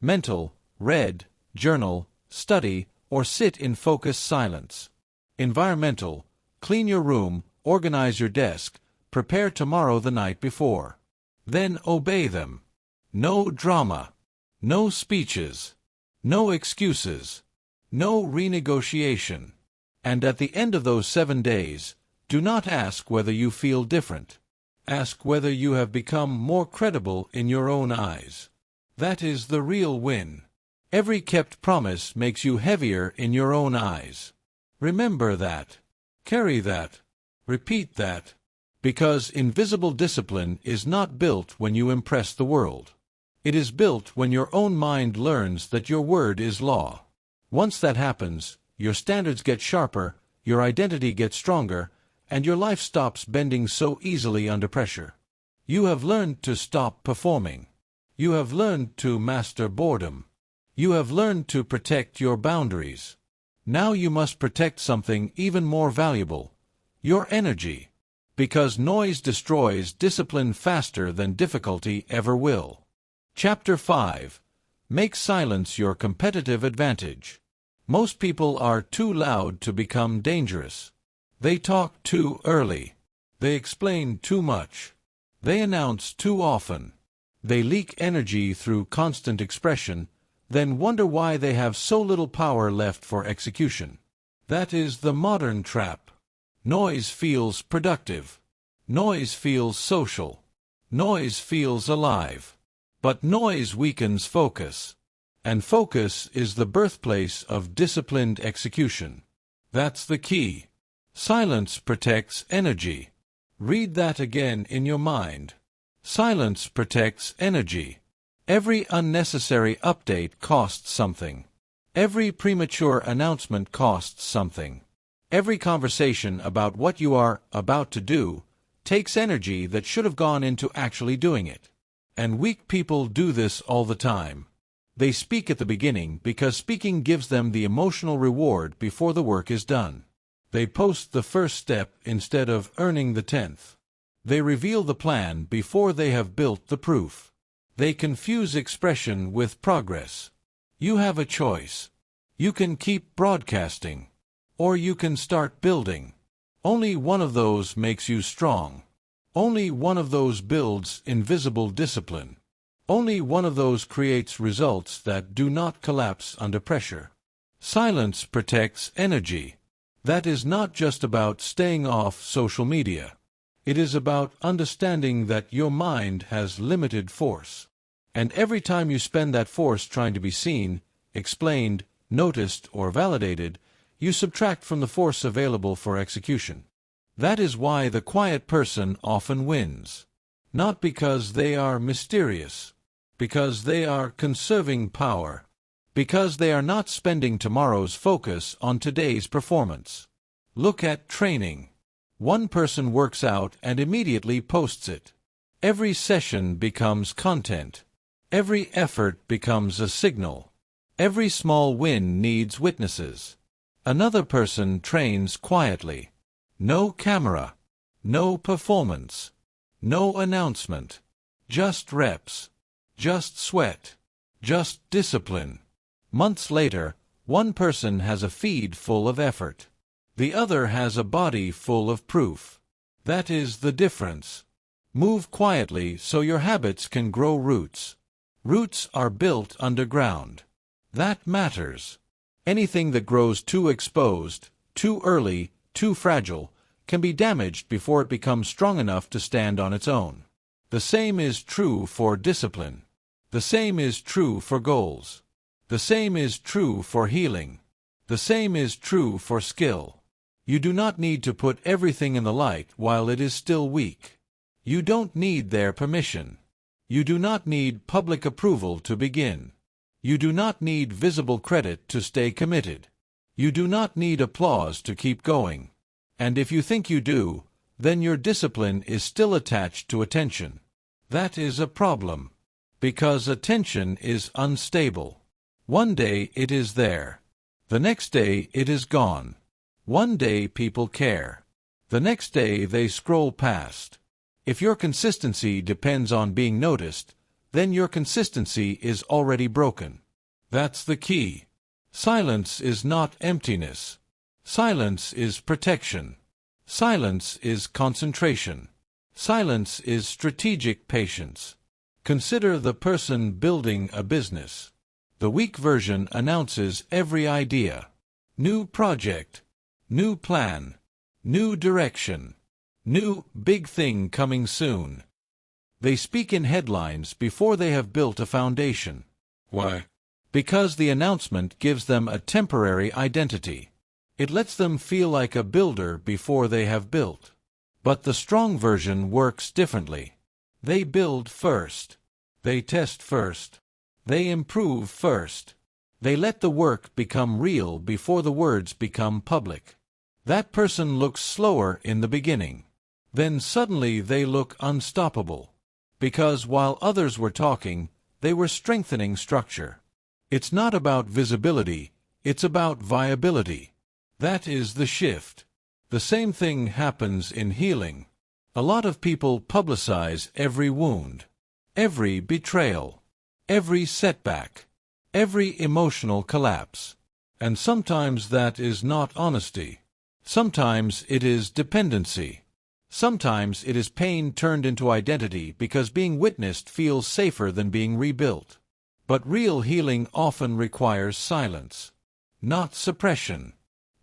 Mental: read, journal, study, or sit in focused silence. Environmental: clean your room, organize your desk, prepare tomorrow the night before. Then obey them. No drama. No speeches. No excuses. No renegotiation. And at the end of those 7 days, do not ask whether you feel different. Ask whether you have become more credible in your own eyes. That is the real win. Every kept promise makes you heavier in your own eyes. Remember that. Carry that. Repeat that. Because invisible discipline is not built when you impress the world. It is built when your own mind learns that your word is law. Once that happens, your standards get sharper, your identity gets stronger, and your life stops bending so easily under pressure. You have learned to stop performing. You have learned to master boredom. You have learned to protect your boundaries. Now you must protect something even more valuable: your energy. Because noise destroys discipline faster than difficulty ever will. Chapter 5. Make silence your competitive advantage. Most people are too loud to become dangerous. They talk too early. They explain too much. They announce too often. They leak energy through constant expression, then wonder why they have so little power left for execution. That is the modern trap. Noise feels productive. Noise feels social. Noise feels alive. But noise weakens focus. And focus is the birthplace of disciplined execution. That's the key. Silence protects energy. Read that again in your mind. Silence protects energy. Every unnecessary update costs something. Every premature announcement costs something. Every conversation about what you are about to do takes energy that should have gone into actually doing it. And weak people do this all the time. They speak at the beginning because speaking gives them the emotional reward before the work is done. They post the first step instead of earning the 10th. They reveal the plan before they have built the proof. They confuse expression with progress. You have a choice. You can keep broadcasting, or you can start building. Only one of those makes you strong. Only one of those builds invisible discipline. Only one of those creates results that do not collapse under pressure. Silence protects energy. That is not just about staying off social media. It is about understanding that your mind has limited force. And every time you spend that force trying to be seen, explained, noticed, or validated, you subtract from the force available for execution. That is why the quiet person often wins. Not because they are mysterious. Because they are conserving power. Because they are not spending tomorrow's focus on today's performance. Look at training. One person works out and immediately posts it. Every session becomes content. Every effort becomes a signal. Every small win needs witnesses. Another person trains quietly. No camera. No performance. No announcement. Just reps. Just sweat. Just discipline. Months later, one person has a feed full of effort. The other has a body full of proof. That is the difference. Move quietly so your habits can grow roots. Roots are built underground. That matters. Anything that grows too exposed, too early, too fragile, can be damaged before it becomes strong enough to stand on its own. The same is true for discipline. The same is true for goals. The same is true for healing. The same is true for skill. You do not need to put everything in the light while it is still weak. You don't need their permission. You do not need public approval to begin. You do not need visible credit to stay committed. You do not need applause to keep going. And if you think you do, then your discipline is still attached to attention. That is a problem. Because attention is unstable. One day it is there. The next day it is gone. One day people care. The next day they scroll past. If your consistency depends on being noticed, then your consistency is already broken. That's the key. Silence is not emptiness. Silence is protection. Silence is concentration. Silence is strategic patience. Consider the person building a business. The weak version announces every idea. New project. New plan. New direction. New big thing coming soon. They speak in headlines before they have built a foundation. Why? Because the announcement gives them a temporary identity. It lets them feel like a builder before they have built. But the strong version works differently. They build first. They test first. They improve first. They let the work become real before the words become public. That person looks slower in the beginning. Then suddenly they look unstoppable. Because while others were talking, they were strengthening structure. It's not about visibility, it's about viability. That is the shift. The same thing happens in healing. A lot of people publicize every wound, every betrayal, every setback, every emotional collapse. And sometimes that is not honesty. Sometimes it is dependency. Sometimes it is pain turned into identity because being witnessed feels safer than being rebuilt. But real healing often requires silence. Not suppression.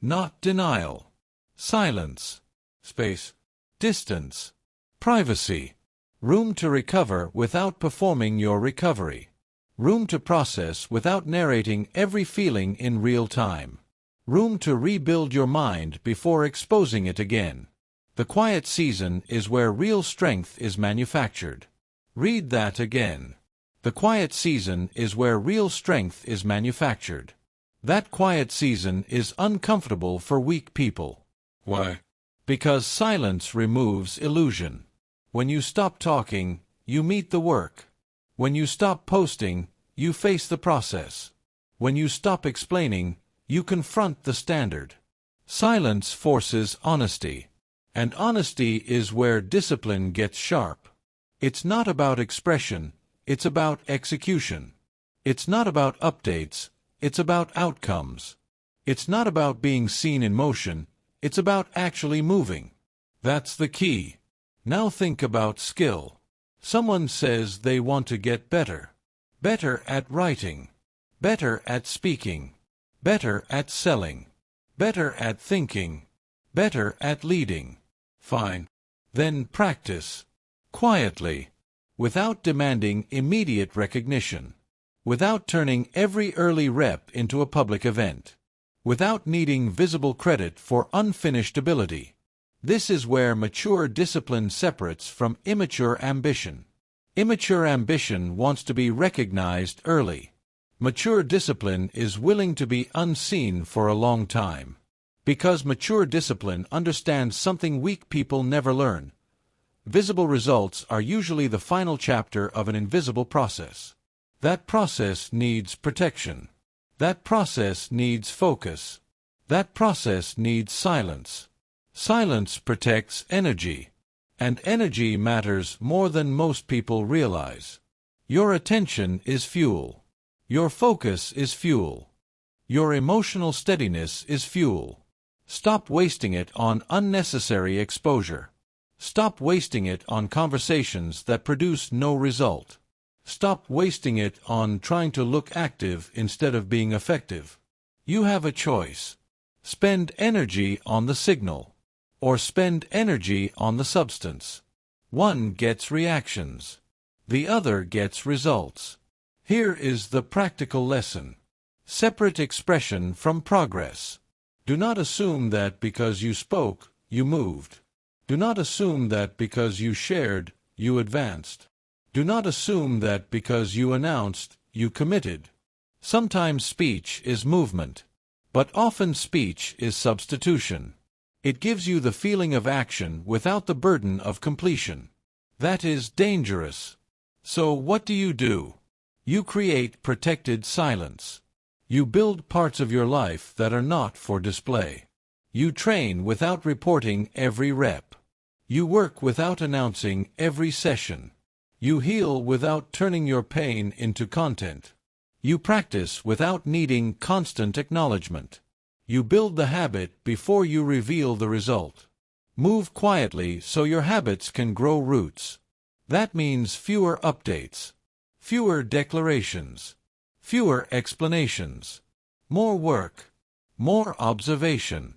Not denial. Silence. Space. Distance. Privacy. Room to recover without performing your recovery. Room to process without narrating every feeling in real time. Room to rebuild your mind before exposing it again. The quiet season is where real strength is manufactured. Read that again. The quiet season is where real strength is manufactured. That quiet season is uncomfortable for weak people. Why? Because silence removes illusion. When you stop talking, you meet the work. When you stop posting, you face the process. When you stop explaining, you confront the standard. Silence forces honesty. And honesty is where discipline gets sharp. It's not about expression, it's about execution. It's not about updates, it's about outcomes. It's not about being seen in motion, it's about actually moving. That's the key. Now think about skill. Someone says they want to get better. Better at writing. Better at speaking. Better at selling. Better at thinking. Better at leading. Fine. Then practice. Quietly. Without demanding immediate recognition. Without turning every early rep into a public event. Without needing visible credit for unfinished ability. This is where mature discipline separates from immature ambition. Immature ambition wants to be recognized early. Mature discipline is willing to be unseen for a long time. Because mature discipline understands something weak people never learn. Visible results are usually the final chapter of an invisible process. That process needs protection. That process needs focus. That process needs silence. Silence protects energy. And energy matters more than most people realize. Your attention is fuel. Your focus is fuel. Your emotional steadiness is fuel. Stop wasting it on unnecessary exposure. Stop wasting it on conversations that produce no result. Stop wasting it on trying to look active instead of being effective. You have a choice. Spend energy on the signal, or spend energy on the substance. One gets reactions. The other gets results. Here is the practical lesson. Separate expression from progress. Do not assume that because you spoke, you moved. Do not assume that because you shared, you advanced. Do not assume that because you announced, you committed. Sometimes speech is movement, but often speech is substitution. It gives you the feeling of action without the burden of completion. That is dangerous. So what do? You create protected silence. You build parts of your life that are not for display. You train without reporting every rep. You work without announcing every session. You heal without turning your pain into content. You practice without needing constant acknowledgement. You build the habit before you reveal the result. Move quietly so your habits can grow roots. That means fewer updates, fewer declarations, fewer explanations, more work, more observation,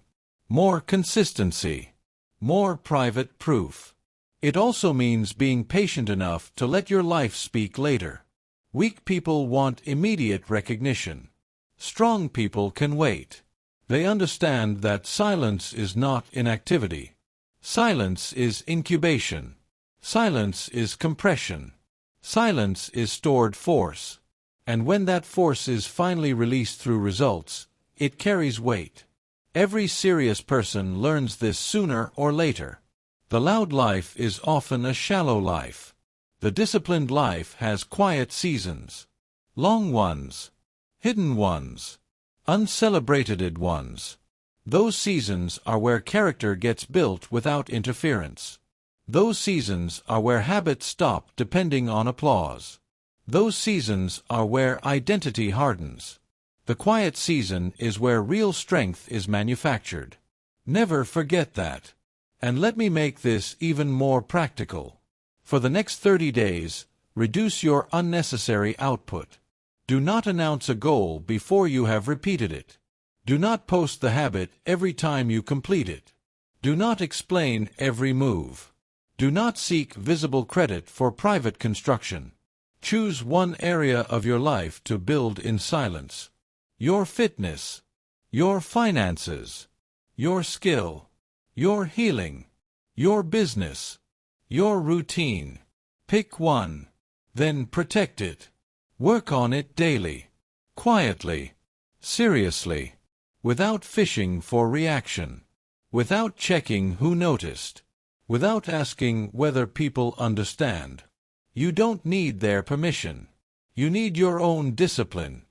more consistency, more private proof. It also means being patient enough to let your life speak later. Weak people want immediate recognition. Strong people can wait. They understand that silence is not inactivity. Silence is incubation. Silence is compression. Silence is stored force. And when that force is finally released through results, it carries weight. Every serious person learns this sooner or later. The loud life is often a shallow life. The disciplined life has quiet seasons. Long ones. Hidden ones. Uncelebrated ones. Those seasons are where character gets built without interference. Those seasons are where habits stop depending on applause. Those seasons are where identity hardens. The quiet season is where real strength is manufactured. Never forget that. And let me make this even more practical. For the next 30 days, reduce your unnecessary output. Do not announce a goal before you have repeated it. Do not post the habit every time you complete it. Do not explain every move. Do not seek visible credit for private construction. Choose one area of your life to build in silence. Your fitness, your finances, your skill, your healing, your business, your routine. Pick one, then protect it. Work on it daily, quietly, seriously, without fishing for reaction, without checking who noticed, without asking whether people understand. You don't need their permission. You need your own discipline.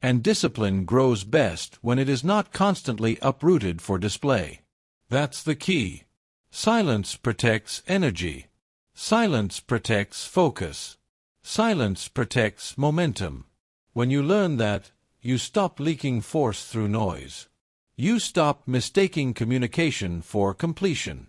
And discipline grows best when it is not constantly uprooted for display. That's the key. Silence protects energy. Silence protects focus. Silence protects momentum. When you learn that, you stop leaking force through noise. You stop mistaking communication for completion.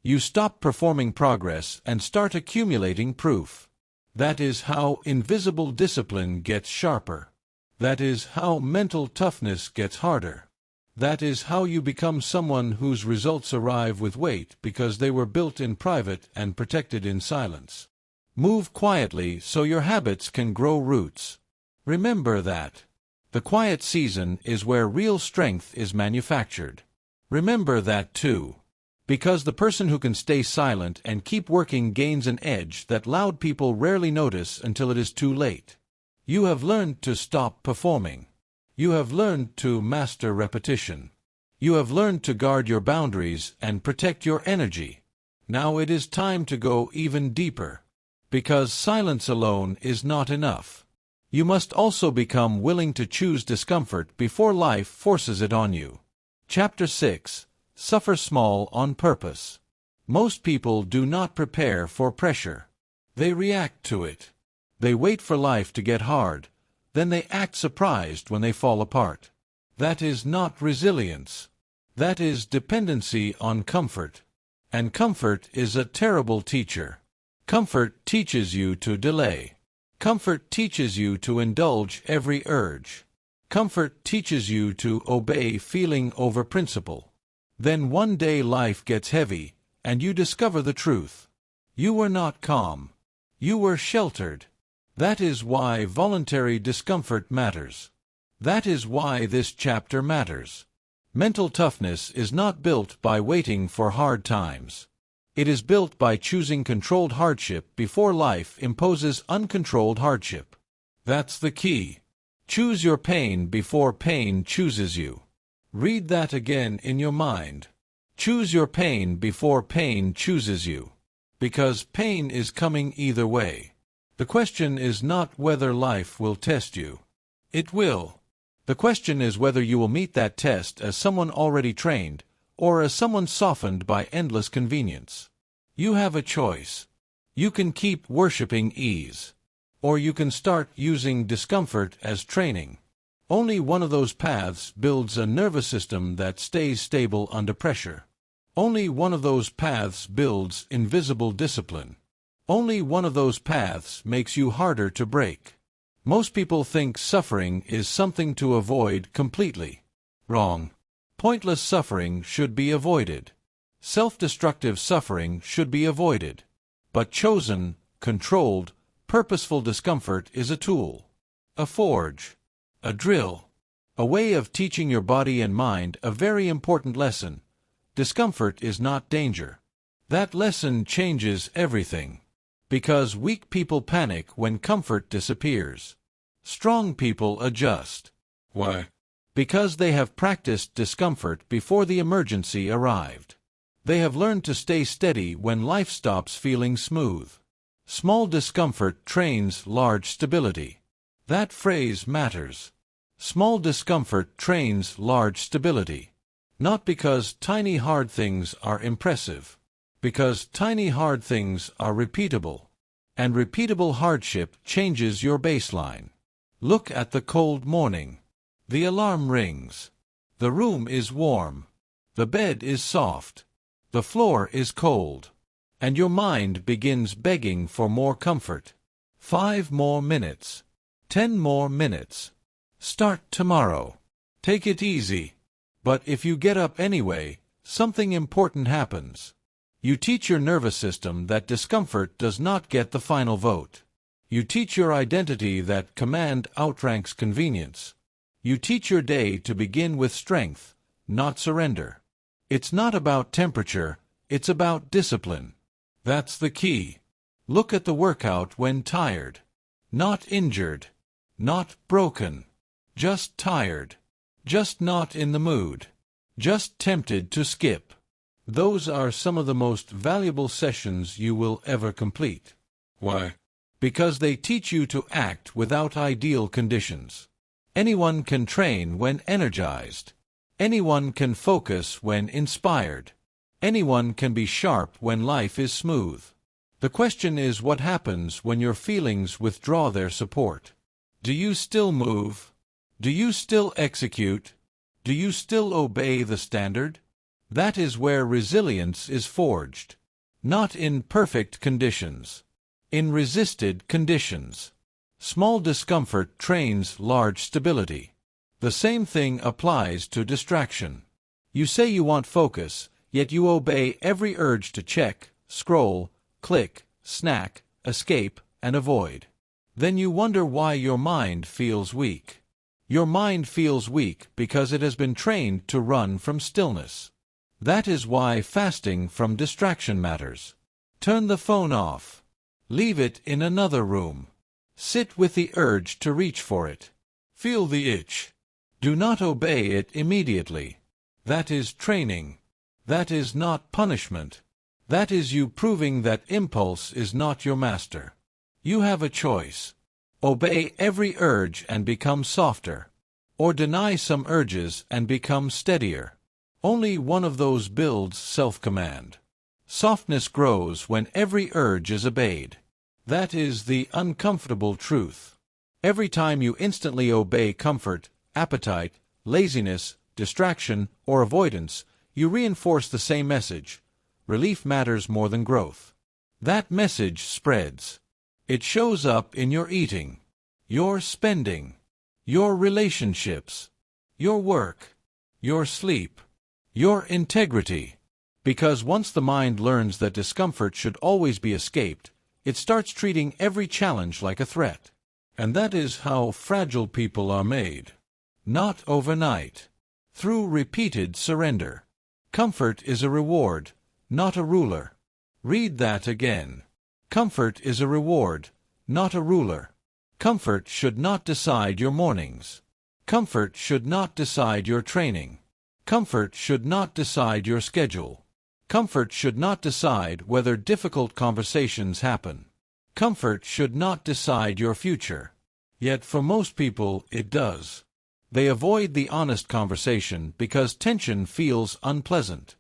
You stop performing progress and start accumulating proof. That is how invisible discipline gets sharper. That is how mental toughness gets harder. That is how you become someone whose results arrive with weight because they were built in private and protected in silence. Move quietly so your habits can grow roots. Remember that. The quiet season is where real strength is manufactured. Remember that too. Because the person who can stay silent and keep working gains an edge that loud people rarely notice until it is too late. You have learned to stop performing. You have learned to master repetition. You have learned to guard your boundaries and protect your energy. Now it is time to go even deeper. Because silence alone is not enough. You must also become willing to choose discomfort before life forces it on you. Chapter 6. Suffer small on purpose. Most people do not prepare for pressure. They react to it. They wait for life to get hard. Then they act surprised when they fall apart. That is not resilience. That is dependency on comfort. And comfort is a terrible teacher. Comfort teaches you to delay. Comfort teaches you to indulge every urge. Comfort teaches you to obey feeling over principle. Then one day life gets heavy, and you discover the truth. You were not calm. You were sheltered. That is why voluntary discomfort matters. That is why this chapter matters. Mental toughness is not built by waiting for hard times. It is built by choosing controlled hardship before life imposes uncontrolled hardship. That's the key. Choose your pain before pain chooses you. Read that again in your mind. Choose your pain before pain chooses you. Because pain is coming either way. The question is not whether life will test you. It will. The question is whether you will meet that test as someone already trained, or as someone softened by endless convenience. You have a choice. You can keep worshipping ease. Or you can start using discomfort as training. Only one of those paths builds a nervous system that stays stable under pressure. Only one of those paths builds invisible discipline. Only one of those paths makes you harder to break. Most people think suffering is something to avoid completely. Wrong. Pointless suffering should be avoided. Self-destructive suffering should be avoided. But chosen, controlled, purposeful discomfort is a tool, a forge, a drill, a way of teaching your body and mind a very important lesson. Discomfort is not danger. That lesson changes everything. Because weak people panic when comfort disappears. Strong people adjust. Why? Because they have practiced discomfort before the emergency arrived. They have learned to stay steady when life stops feeling smooth. Small discomfort trains large stability. That phrase matters. Small discomfort trains large stability. Not because tiny hard things are impressive. Because tiny hard things are repeatable. And repeatable hardship changes your baseline. Look at the cold morning. The alarm rings. The room is warm. The bed is soft. The floor is cold. And your mind begins begging for more comfort. 5 more minutes. 10 more minutes. Start tomorrow. Take it easy. But if you get up anyway, something important happens. You teach your nervous system that discomfort does not get the final vote. You teach your identity that command outranks convenience. You teach your day to begin with strength, not surrender. It's not about temperature, it's about discipline. That's the key. Look at the workout when tired. Not injured. Not broken. Just tired. Just not in the mood. Just tempted to skip. Those are some of the most valuable sessions you will ever complete. Why? Because they teach you to act without ideal conditions. Anyone can train when energized. Anyone can focus when inspired. Anyone can be sharp when life is smooth. The question is what happens when your feelings withdraw their support. Do you still move? Do you still execute? Do you still obey the standard? That is where resilience is forged. Not in perfect conditions. In resisted conditions. Small discomfort trains large stability. The same thing applies to distraction. You say you want focus, yet you obey every urge to check, scroll, click, snack, escape, and avoid. Then you wonder why your mind feels weak. Your mind feels weak because it has been trained to run from stillness. That is why fasting from distraction matters. Turn the phone off. Leave it in another room. Sit with the urge to reach for it. Feel the itch. Do not obey it immediately. That is training. That is not punishment. That is you proving that impulse is not your master. You have a choice. Obey every urge and become softer. Or deny some urges and become steadier. Only one of those builds self-command. Softness grows when every urge is obeyed. That is the uncomfortable truth. Every time you instantly obey comfort, appetite, laziness, distraction, or avoidance, you reinforce the same message. Relief matters more than growth. That message spreads. It shows up in your eating, your spending, your relationships, your work, your sleep, your integrity. Because once the mind learns that discomfort should always be escaped, it starts treating every challenge like a threat. And that is how fragile people are made. Not overnight. Through repeated surrender. Comfort is a reward, not a ruler. Read that again. Comfort is a reward, not a ruler. Comfort should not decide your mornings. Comfort should not decide your training. Comfort should not decide your schedule. Comfort should not decide whether difficult conversations happen. Comfort should not decide your future. Yet for most people it does. They avoid the honest conversation because tension feels unpleasant.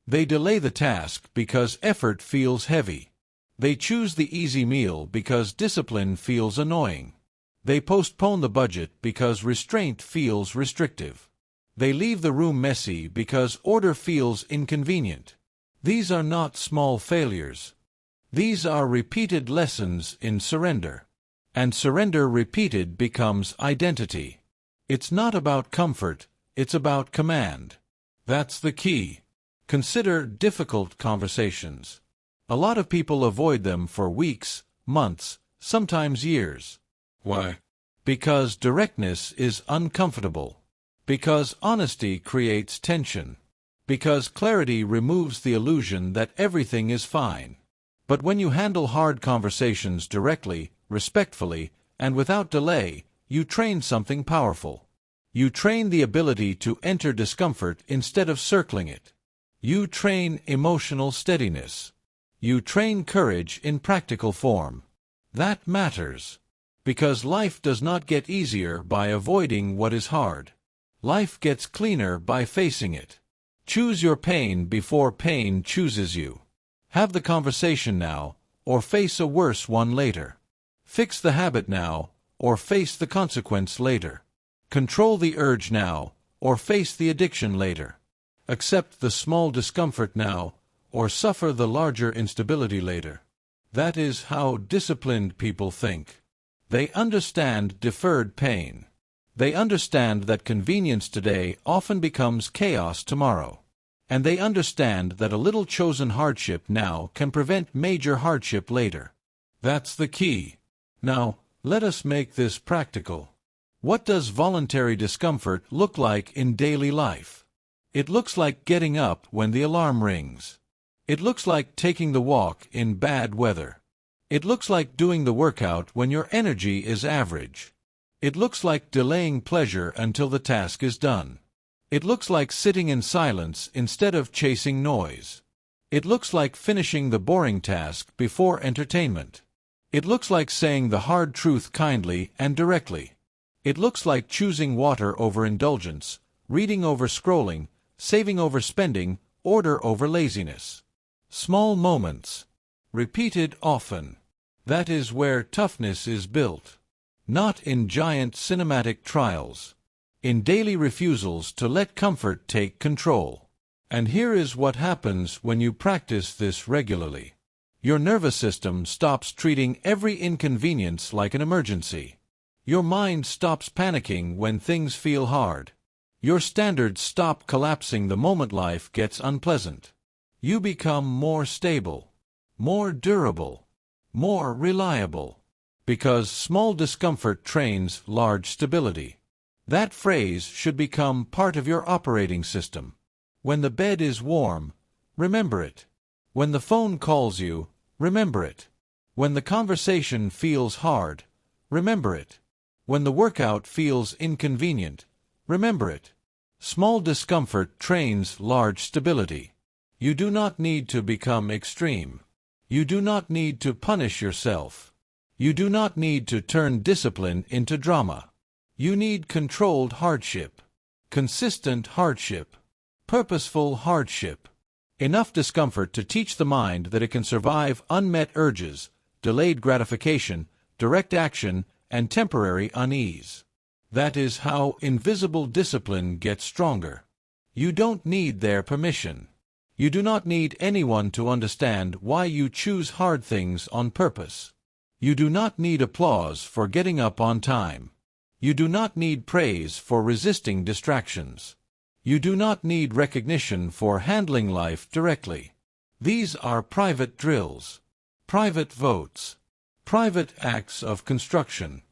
They delay the task because effort feels heavy. They choose the easy meal because discipline feels annoying. They postpone the budget because restraint feels restrictive. They leave the room messy because order feels inconvenient. These are not small failures. These are repeated lessons in surrender. And surrender repeated becomes identity. It's not about comfort, it's about command. That's the key. Consider difficult conversations. A lot of people avoid them for weeks, months, sometimes years. Why? Because directness is uncomfortable. Because honesty creates tension. Because clarity removes the illusion that everything is fine. But when you handle hard conversations directly, respectfully, and without delay, you train something powerful. You train the ability to enter discomfort instead of circling it. You train emotional steadiness. You train courage in practical form. That matters. Because life does not get easier by avoiding what is hard. Life gets cleaner by facing it. Choose your pain before pain chooses you. Have the conversation now, or face a worse one later. Fix the habit now, or face the consequence later. Control the urge now, or face the addiction later. Accept the small discomfort now, or suffer the larger instability later. That is how disciplined people think. They understand deferred pain. They understand that convenience today often becomes chaos tomorrow. And they understand that a little chosen hardship now can prevent major hardship later. That's the key. Now, let us make this practical. What does voluntary discomfort look like in daily life? It looks like getting up when the alarm rings. It looks like taking the walk in bad weather. It looks like doing the workout when your energy is average. It looks like delaying pleasure until the task is done. It looks like sitting in silence instead of chasing noise. It looks like finishing the boring task before entertainment. It looks like saying the hard truth kindly and directly. It looks like choosing water over indulgence, reading over scrolling, saving over spending, order over laziness. Small moments, repeated often. That is where toughness is built. Not in giant cinematic trials. In daily refusals to let comfort take control. And here is what happens when you practice this regularly. Your nervous system stops treating every inconvenience like an emergency. Your mind stops panicking when things feel hard. Your standards stop collapsing the moment life gets unpleasant. You become more stable, more durable, more reliable. Because small discomfort trains large stability. That phrase should become part of your operating system. When the bed is warm, remember it. When the phone calls you, remember it. When the conversation feels hard, remember it. When the workout feels inconvenient, remember it. Small discomfort trains large stability. You do not need to become extreme. You do not need to punish yourself. You do not need to turn discipline into drama. You need controlled hardship, consistent hardship, purposeful hardship. Enough discomfort to teach the mind that it can survive unmet urges, delayed gratification, direct action, and temporary unease. That is how invisible discipline gets stronger. You don't need their permission. You do not need anyone to understand why you choose hard things on purpose. You do not need applause for getting up on time. You do not need praise for resisting distractions. You do not need recognition for handling life directly. These are private drills, private votes, private acts of construction,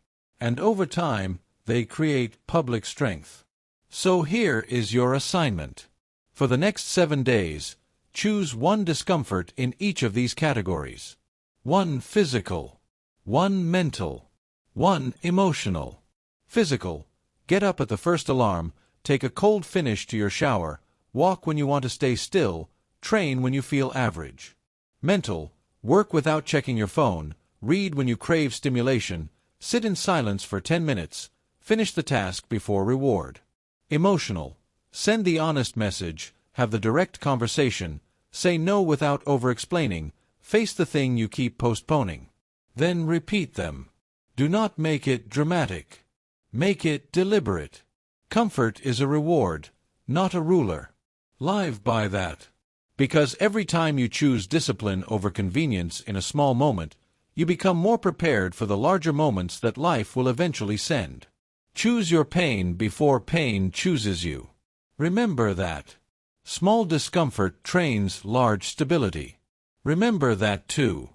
and over time, they create public strength. So here is your assignment. For the next 7 days, choose one discomfort in each of these categories. 1 physical, 1 mental, 1 emotional. Physical: get up at the first alarm, take a cold finish to your shower, walk when you want to stay still, train when you feel average. Mental: work without checking your phone, read when you crave stimulation, sit in silence for 10 minutes, finish the task before reward. Emotional: send the honest message, have the direct conversation, say no without over-explaining, face the thing you keep postponing. Then repeat them. Do not make it dramatic. Make it deliberate. Comfort is a reward, not a ruler. Live by that. Because every time you choose discipline over convenience in a small moment, you become more prepared for the larger moments that life will eventually send. Choose your pain before pain chooses you. Remember that. Small discomfort trains large stability. Remember that too.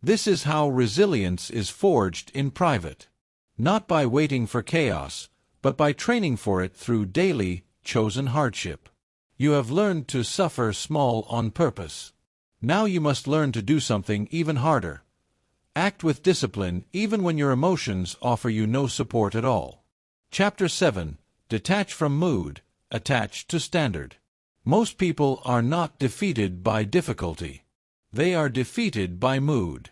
This is how resilience is forged in private. Not by waiting for chaos, but by training for it through daily, chosen hardship. You have learned to suffer small on purpose. Now you must learn to do something even harder. Act with discipline even when your emotions offer you no support at all. Chapter 7. Detach from mood, attach to standard. Most people are not defeated by difficulty. They are defeated by mood.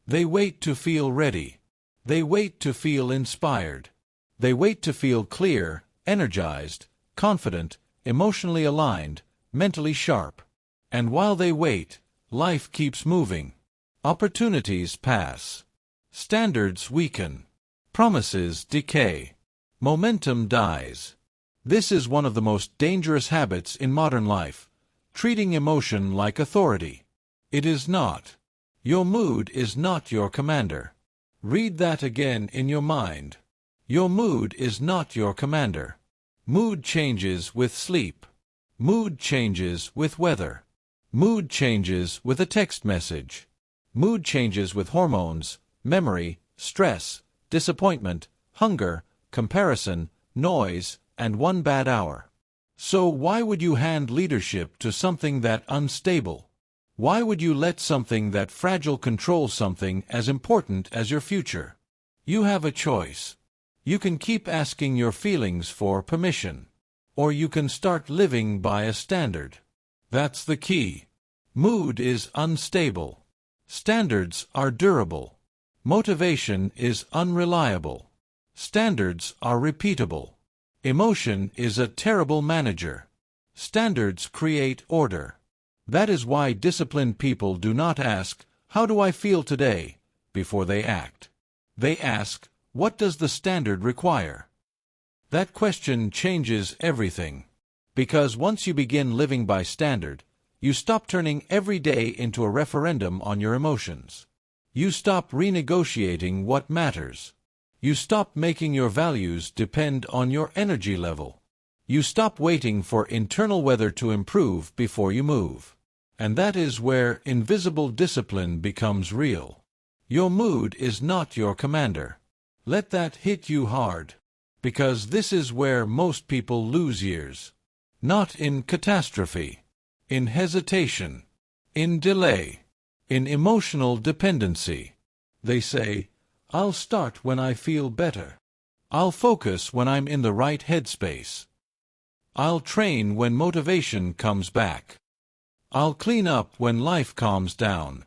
They wait to feel ready. They wait to feel inspired. They wait to feel clear, energized, confident, emotionally aligned, mentally sharp. And while they wait, life keeps moving. Opportunities pass. Standards weaken. Promises decay. Momentum dies. This is one of the most dangerous habits in modern life, treating emotion like authority. It is not. Your mood is not your commander. Read that again in your mind. Your mood is not your commander. Mood changes with sleep. Mood changes with weather. Mood changes with a text message. Mood changes with hormones, memory, stress, disappointment, hunger, comparison, noise, and one bad hour. So why would you hand leadership to something that unstable? Why would you let something that fragile control something as important as your future? You have a choice. You can keep asking your feelings for permission. Or you can start living by a standard. That's the key. Mood is unstable. Standards are durable. Motivation is unreliable. Standards are repeatable. Emotion is a terrible manager. Standards create order. That is why disciplined people do not ask, "How do I feel today?" before they act. They ask, "What does the standard require?" That question changes everything. Because once you begin living by standard, you stop turning every day into a referendum on your emotions. You stop renegotiating what matters. You stop making your values depend on your energy level. You stop waiting for internal weather to improve before you move. And that is where invisible discipline becomes real. Your mood is not your commander. Let that hit you hard. Because this is where most people lose years. Not in catastrophe. In hesitation. In delay. In emotional dependency. They say, "I'll start when I feel better. I'll focus when I'm in the right headspace. I'll train when motivation comes back. I'll clean up when life calms down."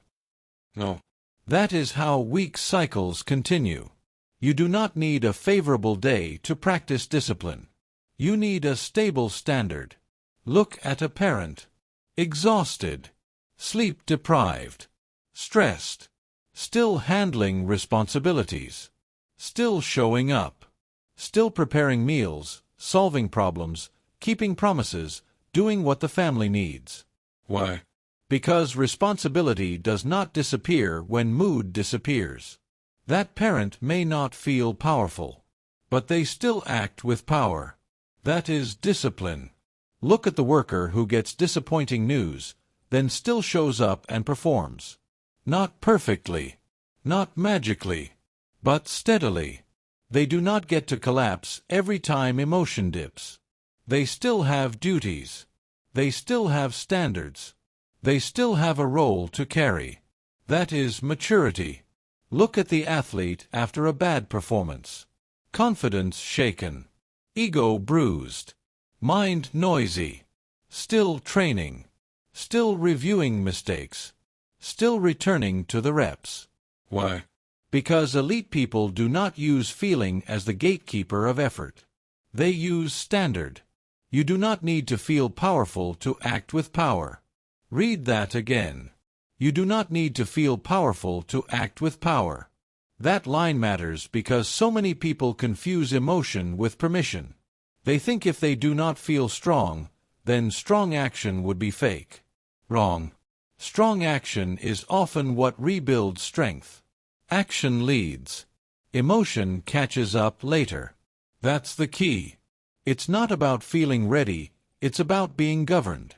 No. That is how weak cycles continue. You do not need a favorable day to practice discipline. You need a stable standard. Look at a parent. Exhausted. Sleep-deprived. Stressed. Still handling responsibilities. Still showing up. Still preparing meals, solving problems, keeping promises, doing what the family needs. Why? Because responsibility does not disappear when mood disappears. That parent may not feel powerful. but they still act with power. That is discipline. Look at the worker who gets disappointing news, then still shows up and performs. Not perfectly, not magically, but steadily. They do not get to collapse every time emotion dips. They still have duties. They still have standards. They still have a role to carry. That is maturity. Look at the athlete after a bad performance. Confidence shaken. Ego bruised. Mind noisy. Still training. Still reviewing mistakes. Still returning to the reps. Why? Because elite people do not use feeling as the gatekeeper of effort. They use standard. You do not need to feel powerful to act with power. Read that again. You do not need to feel powerful to act with power. That line matters because so many people confuse emotion with permission. They think if they do not feel strong, then strong action would be fake. Wrong. Strong action is often what rebuilds strength. Action leads. Emotion catches up later. That's the key. It's not about feeling ready, it's about being governed.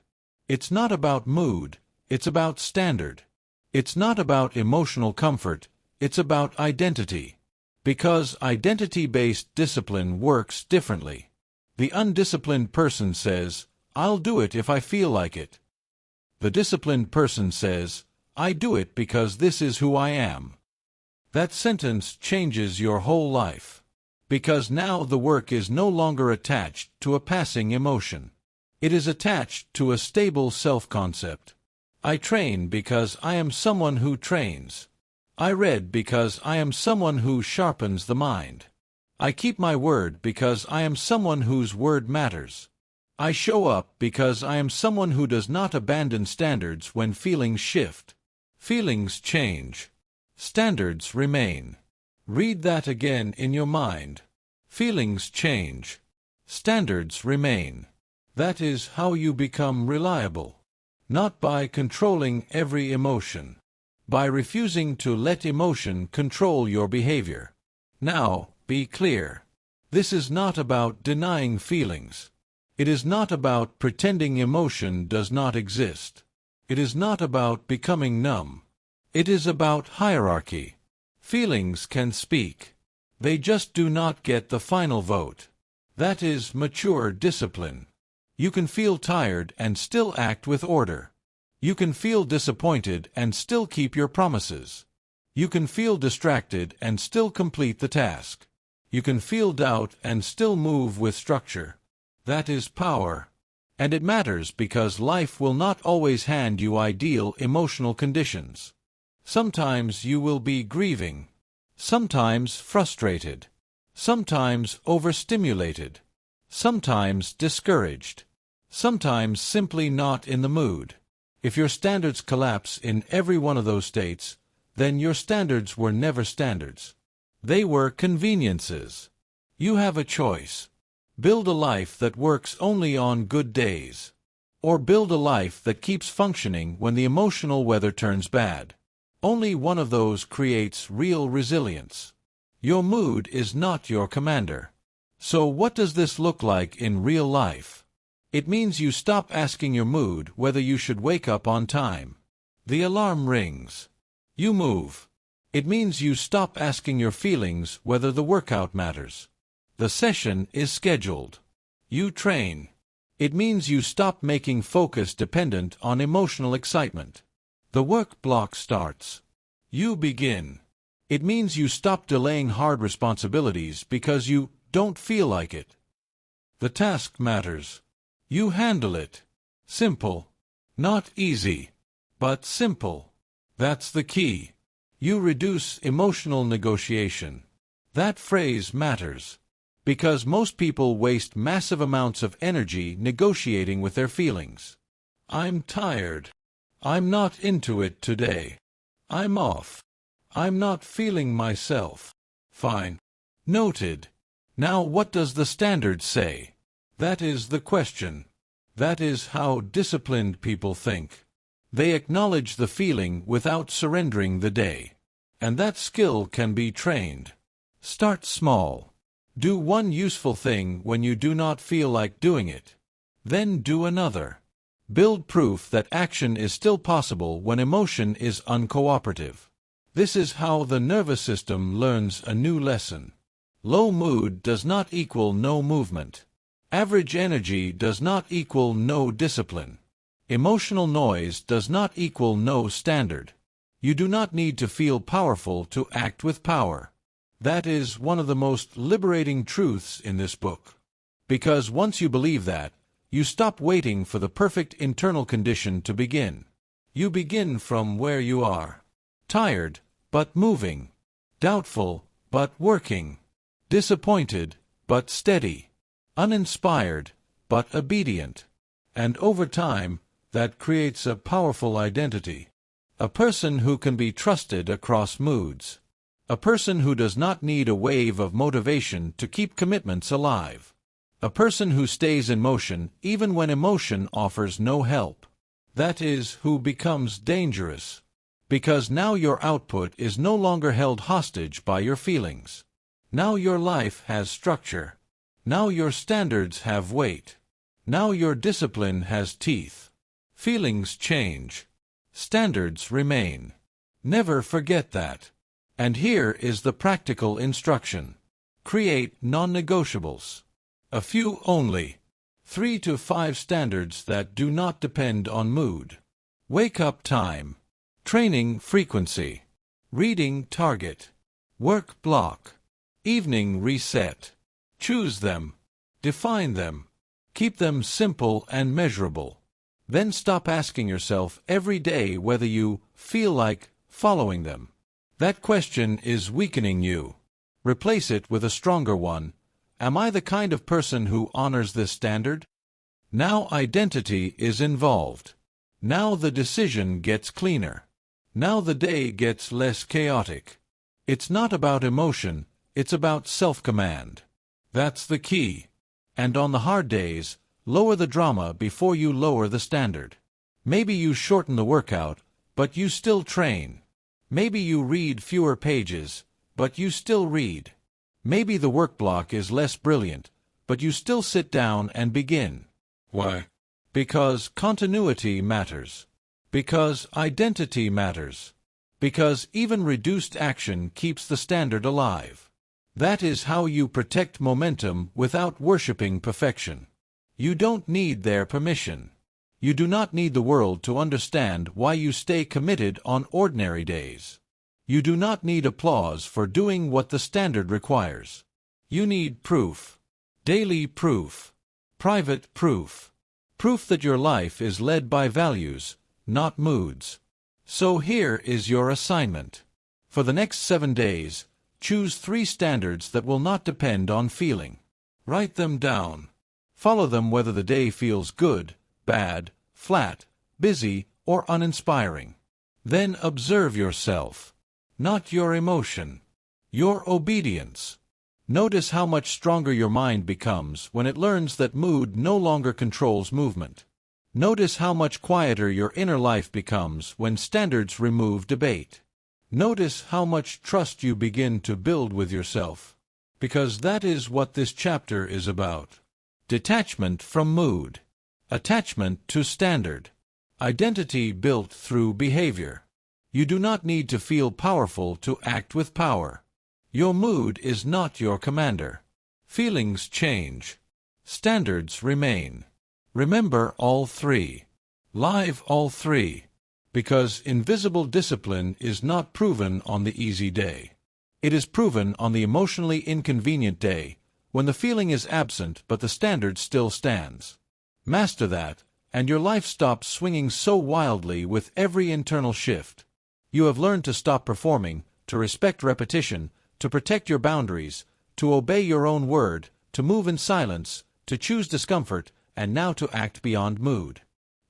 It's not about mood, it's about standard. It's not about emotional comfort, it's about identity. Because identity-based discipline works differently. The undisciplined person says, "I'll do it if I feel like it." The disciplined person says, "I do it because this is who I am." That sentence changes your whole life. Because now the work is no longer attached to a passing emotion. It is attached to a stable self-concept. I train because I am someone who trains. I read because I am someone who sharpens the mind. I keep my word because I am someone whose word matters. I show up because I am someone who does not abandon standards when feelings shift. Feelings change. Standards remain. Read that again in your mind. Feelings change. Standards remain. That is how you become reliable. Not by controlling every emotion. By refusing to let emotion control your behavior. Now, be clear. This is not about denying feelings. It is not about pretending emotion does not exist. It is not about becoming numb. It is about hierarchy. Feelings can speak. They just do not get the final vote. That is mature discipline. You can feel tired and still act with order. You can feel disappointed and still keep your promises. You can feel distracted and still complete the task. You can feel doubt and still move with structure. That is power. And it matters because life will not always hand you ideal emotional conditions. Sometimes you will be grieving. Sometimes frustrated. Sometimes overstimulated. Sometimes discouraged. Sometimes simply not in the mood. If your standards collapse in every one of those states, then your standards were never standards. They were conveniences. You have a choice. Build a life that works only on good days. Or build a life that keeps functioning when the emotional weather turns bad. Only one of those creates real resilience. Your mood is not your commander. So what does this look like in real life? It means you stop asking your mood whether you should wake up on time. The alarm rings. You move. It means you stop asking your feelings whether the workout matters. The session is scheduled. You train. It means you stop making focus dependent on emotional excitement. The work block starts. You begin. It means you stop delaying hard responsibilities because you don't feel like it. The task matters. You handle it. Simple. Not easy, but simple. That's the key. You reduce emotional negotiation. That phrase matters. Because most people waste massive amounts of energy negotiating with their feelings. I'm tired. I'm not into it today. I'm off. I'm not feeling myself. Fine. Noted. Now what does the standard say? That is the question. That is how disciplined people think. They acknowledge the feeling without surrendering the day. And that skill can be trained. Start small. Do one useful thing when you do not feel like doing it. Then do another. Build proof that action is still possible when emotion is uncooperative. This is how the nervous system learns a new lesson. Low mood does not equal no movement. Average energy does not equal no discipline. Emotional noise does not equal no standard. You do not need to feel powerful to act with power. That is one of the most liberating truths in this book. Because once you believe that, you stop waiting for the perfect internal condition to begin. You begin from where you are. Tired, but moving. Doubtful, but working. Disappointed, but steady. Uninspired, but obedient. And over time, that creates a powerful identity. A person who can be trusted across moods. A person who does not need a wave of motivation to keep commitments alive. A person who stays in motion even when emotion offers no help. That is who becomes dangerous. Because now your output is no longer held hostage by your feelings. Now your life has structure. Now your standards have weight. Now your discipline has teeth. Feelings change. Standards remain. Never forget that. And here is the practical instruction. Create non-negotiables. A few only. 3 to 5 standards that do not depend on mood. Wake up time. Training frequency. Reading target. Work block. Evening reset. Choose them. Define them. Keep them simple and measurable. Then stop asking yourself every day whether you feel like following them. That question is weakening you. Replace it with a stronger one. Am I the kind of person who honors this standard? Now identity is involved. Now the decision gets cleaner. Now the day gets less chaotic. It's not about emotion, it's about self-command. That's the key. And on the hard days, lower the drama before you lower the standard. Maybe you shorten the workout, but you still train. Maybe you read fewer pages, but you still read. Maybe the work block is less brilliant, but you still sit down and begin. Why? Because continuity matters. Because identity matters. Because even reduced action keeps the standard alive. That is how you protect momentum without worshipping perfection. You don't need their permission. You do not need the world to understand why you stay committed on ordinary days. You do not need applause for doing what the standard requires. You need proof. Daily proof. Private proof. Proof that your life is led by values, not moods. So here is your assignment. For the next 7 days, choose 3 standards that will not depend on feeling. Write them down. Follow them whether the day feels good, bad, flat, busy, or uninspiring. Then observe yourself. Not your emotion. Your obedience. Notice how much stronger your mind becomes when it learns that mood no longer controls movement. Notice how much quieter your inner life becomes when standards remove debate. Notice how much trust you begin to build with yourself. Because that is what this chapter is about. Detachment from mood. Attachment to standard. Identity built through behavior. You do not need to feel powerful to act with power. Your mood is not your commander. Feelings change. Standards remain. Remember all 3. Live all 3. Because invisible discipline is not proven on the easy day. It is proven on the emotionally inconvenient day, when the feeling is absent but the standard still stands. Master that, and your life stops swinging so wildly with every internal shift. You have learned to stop performing, to respect repetition, to protect your boundaries, to obey your own word, to move in silence, to choose discomfort, and now to act beyond mood.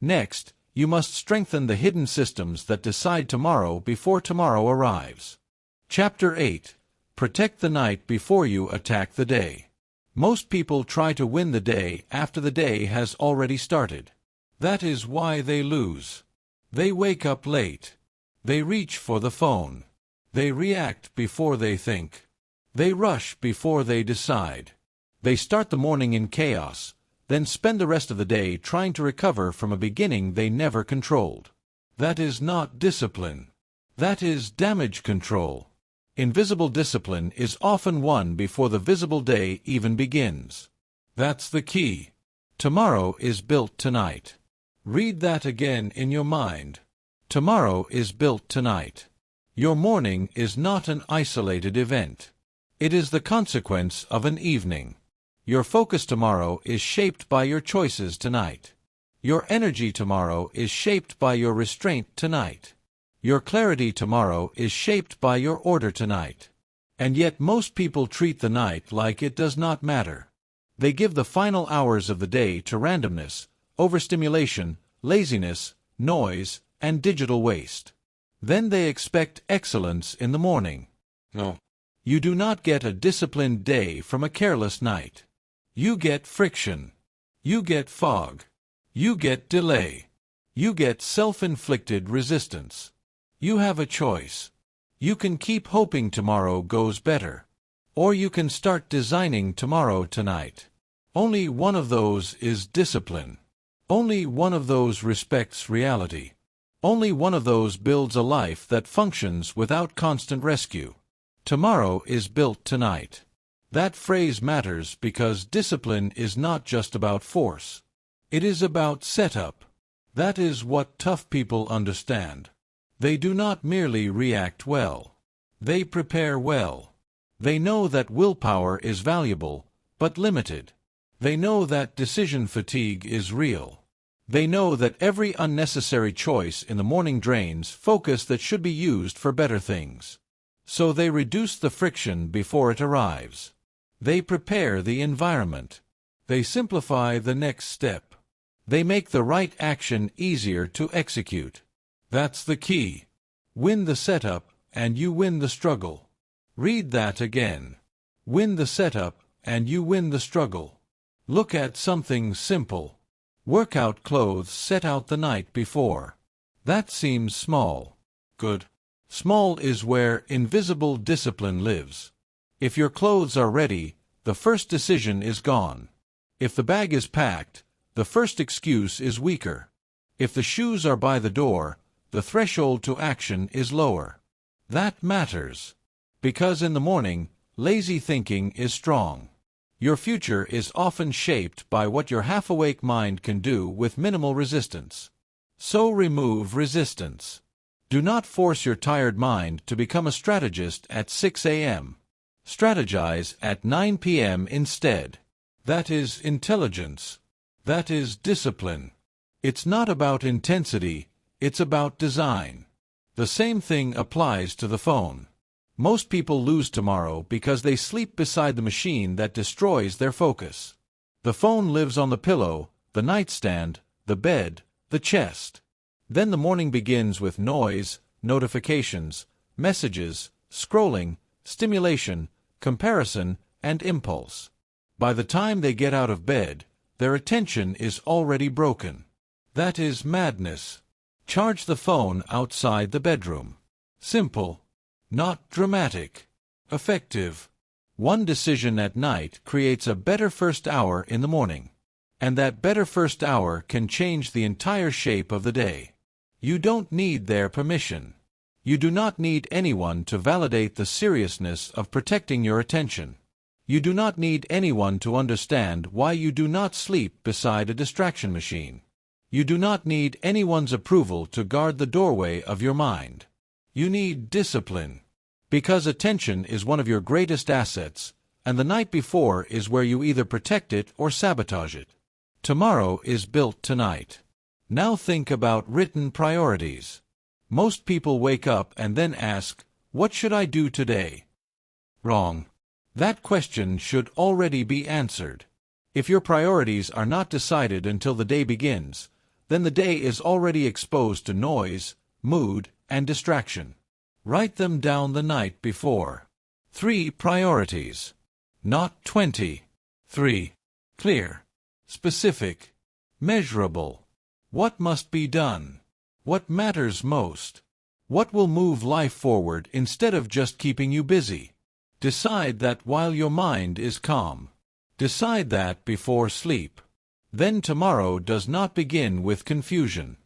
Next, you must strengthen the hidden systems that decide tomorrow before tomorrow arrives. Chapter 8. Protect the night before you attack the day. Most people try to win the day after the day has already started. That is why they lose. They wake up late. They reach for the phone. They react before they think. They rush before they decide. They start the morning in chaos, then spend the rest of the day trying to recover from a beginning they never controlled. That is not discipline. That is damage control. Invisible discipline is often won before the visible day even begins. That's the key. Tomorrow is built tonight. Read that again in your mind. Tomorrow is built tonight. Your morning is not an isolated event. It is the consequence of an evening. Your focus tomorrow is shaped by your choices tonight. Your energy tomorrow is shaped by your restraint tonight. Your clarity tomorrow is shaped by your order tonight. And yet most people treat the night like it does not matter. They give the final hours of the day to randomness, overstimulation, laziness, noise, and digital waste. Then they expect excellence in the morning. No. You do not get a disciplined day from a careless night. You get friction. You get fog. You get delay. You get self-inflicted resistance. You have a choice. You can keep hoping tomorrow goes better. Or you can start designing tomorrow tonight. Only one of those is discipline. Only one of those respects reality. Only one of those builds a life that functions without constant rescue. Tomorrow is built tonight. That phrase matters because discipline is not just about force. It is about setup. That is what tough people understand. They do not merely react well. They prepare well. They know that willpower is valuable, but limited. They know that decision fatigue is real. They know that every unnecessary choice in the morning drains focus that should be used for better things. So they reduce the friction before it arrives. They prepare the environment. They simplify the next step. They make the right action easier to execute. That's the key. Win the setup, and you win the struggle. Read that again. Win the setup, and you win the struggle. Look at something simple. Workout clothes set out the night before. That seems small. Good. Small is where invisible discipline lives. If your clothes are ready, the first decision is gone. If the bag is packed, the first excuse is weaker. If the shoes are by the door, the threshold to action is lower. That matters. Because in the morning, lazy thinking is strong. Your future is often shaped by what your half-awake mind can do with minimal resistance. So remove resistance. Do not force your tired mind to become a strategist at 6 a.m. Strategize at 9 p.m. instead. That is intelligence. That is discipline. It's not about intensity, it's about design. The same thing applies to the phone. Most people lose tomorrow because they sleep beside the machine that destroys their focus. The phone lives on the pillow, the nightstand, the bed, the chest. Then the morning begins with noise, notifications, messages, scrolling, stimulation, comparison, and impulse. By the time they get out of bed, their attention is already broken. That is madness. Charge the phone outside the bedroom. Simple. Not dramatic. Effective. One decision at night creates a better first hour in the morning. And that better first hour can change the entire shape of the day. You don't need their permission. You do not need anyone to validate the seriousness of protecting your attention. You do not need anyone to understand why you do not sleep beside a distraction machine. You do not need anyone's approval to guard the doorway of your mind. You need discipline. Because attention is one of your greatest assets, and the night before is where you either protect it or sabotage it. Tomorrow is built tonight. Now think about written priorities. Most people wake up and then ask, "What should I do today?" Wrong. That question should already be answered. If your priorities are not decided until the day begins, then the day is already exposed to noise, mood, and distraction. Write them down the night before. 3 priorities. Not 20. 3. Clear. Specific. Measurable. What must be done? What matters most? What will move life forward instead of just keeping you busy? Decide that while your mind is calm. Decide that before sleep. Then tomorrow does not begin with confusion.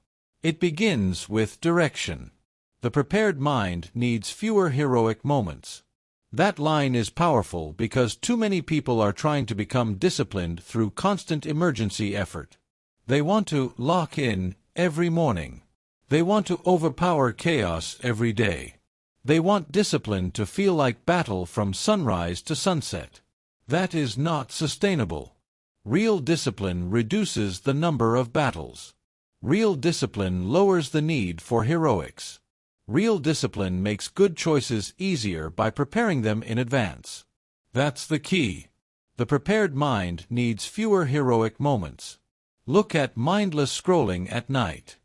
It begins with direction. The prepared mind needs fewer heroic moments. That line is powerful because too many people are trying to become disciplined through constant emergency effort. They want to lock in every morning. They want to overpower chaos every day. They want discipline to feel like battle from sunrise to sunset. That is not sustainable. Real discipline reduces the number of battles. Real discipline lowers the need for heroics. Real discipline makes good choices easier by preparing them in advance. That's the key. The prepared mind needs fewer heroic moments. Look at mindless scrolling at night.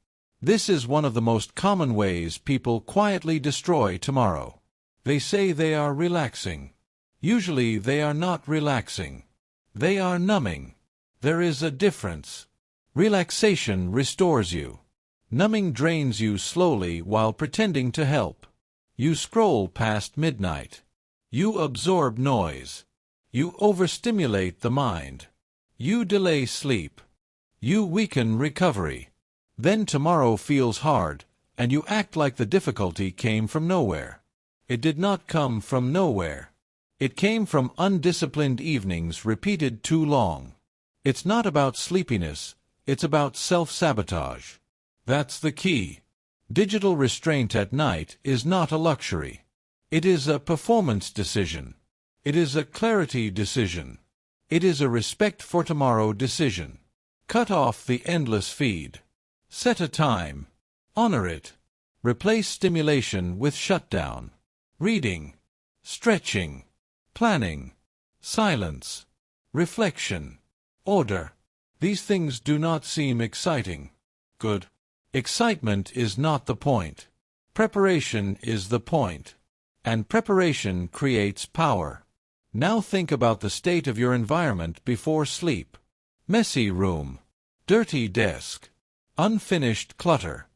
This is one of the most common ways people quietly destroy tomorrow. They say they are relaxing. Usually they are not relaxing. They are numbing. There is a difference. Relaxation restores you. Numbing drains you slowly while pretending to help. You scroll past midnight. You absorb noise. You overstimulate the mind. You delay sleep. You weaken recovery. Then tomorrow feels hard, and you act like the difficulty came from nowhere. It did not come from nowhere. It came from undisciplined evenings repeated too long. It's not about sleepiness, it's about self-sabotage. That's the key. Digital restraint at night is not a luxury. It is a performance decision. It is a clarity decision. It is a respect for tomorrow decision. Cut off the endless feed. Set a time. Honor it. Replace stimulation with shutdown. Reading. Stretching. Planning. Silence. Reflection. Order. These things do not seem exciting. Good. Excitement is not the point. Preparation is the point. And preparation creates power. Now think about the state of your environment before sleep. Messy room. Dirty desk. Unfinished clutter.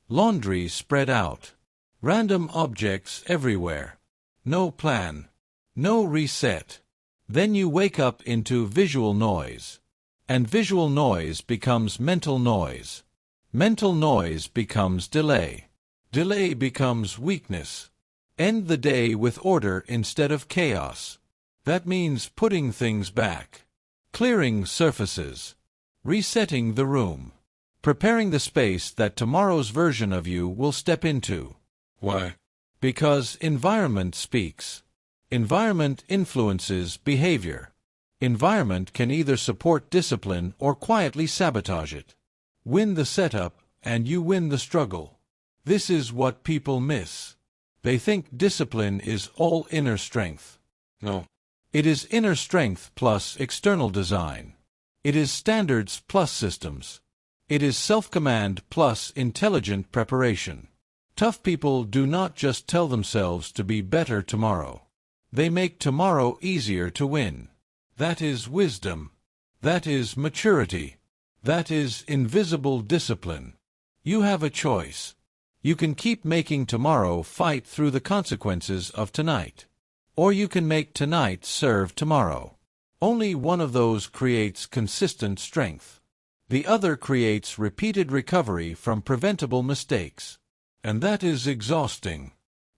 Laundry spread out. Random objects everywhere. No plan. No reset. Then you wake up into visual noise. And visual noise becomes mental noise. Mental noise becomes delay. Delay becomes weakness. End the day with order instead of chaos. That means putting things back. Clearing surfaces. Resetting the room. Preparing the space that tomorrow's version of you will step into. Why? Because environment speaks. Environment influences behavior. Environment can either support discipline or quietly sabotage it. Win the setup, and you win the struggle. This is what people miss. They think discipline is all inner strength. No. It is inner strength plus external design. It is standards plus systems. It is self-command plus intelligent preparation. Tough people do not just tell themselves to be better tomorrow. They make tomorrow easier to win. That is wisdom. That is maturity. That is invisible discipline. You have a choice. You can keep making tomorrow fight through the consequences of tonight. Or you can make tonight serve tomorrow. Only one of those creates consistent strength. The other creates repeated recovery from preventable mistakes. And that is exhausting.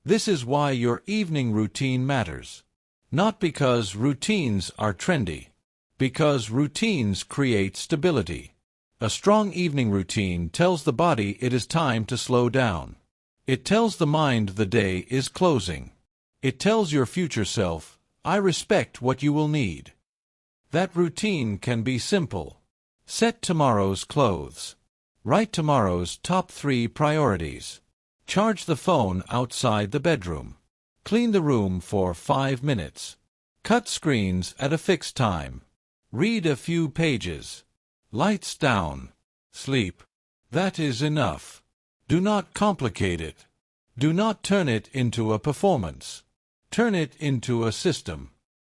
This is why your evening routine matters. Not because routines are trendy. Because routines create stability. A strong evening routine tells the body it is time to slow down. It tells the mind the day is closing. It tells your future self, I respect what you will need. That routine can be simple. Set tomorrow's clothes. Write tomorrow's top 3 priorities. Charge the phone outside the bedroom. Clean the room for 5 minutes. Cut screens at a fixed time. Read a few pages. Lights down. Sleep. That is enough. Do not complicate it. Do not turn it into a performance. Turn it into a system.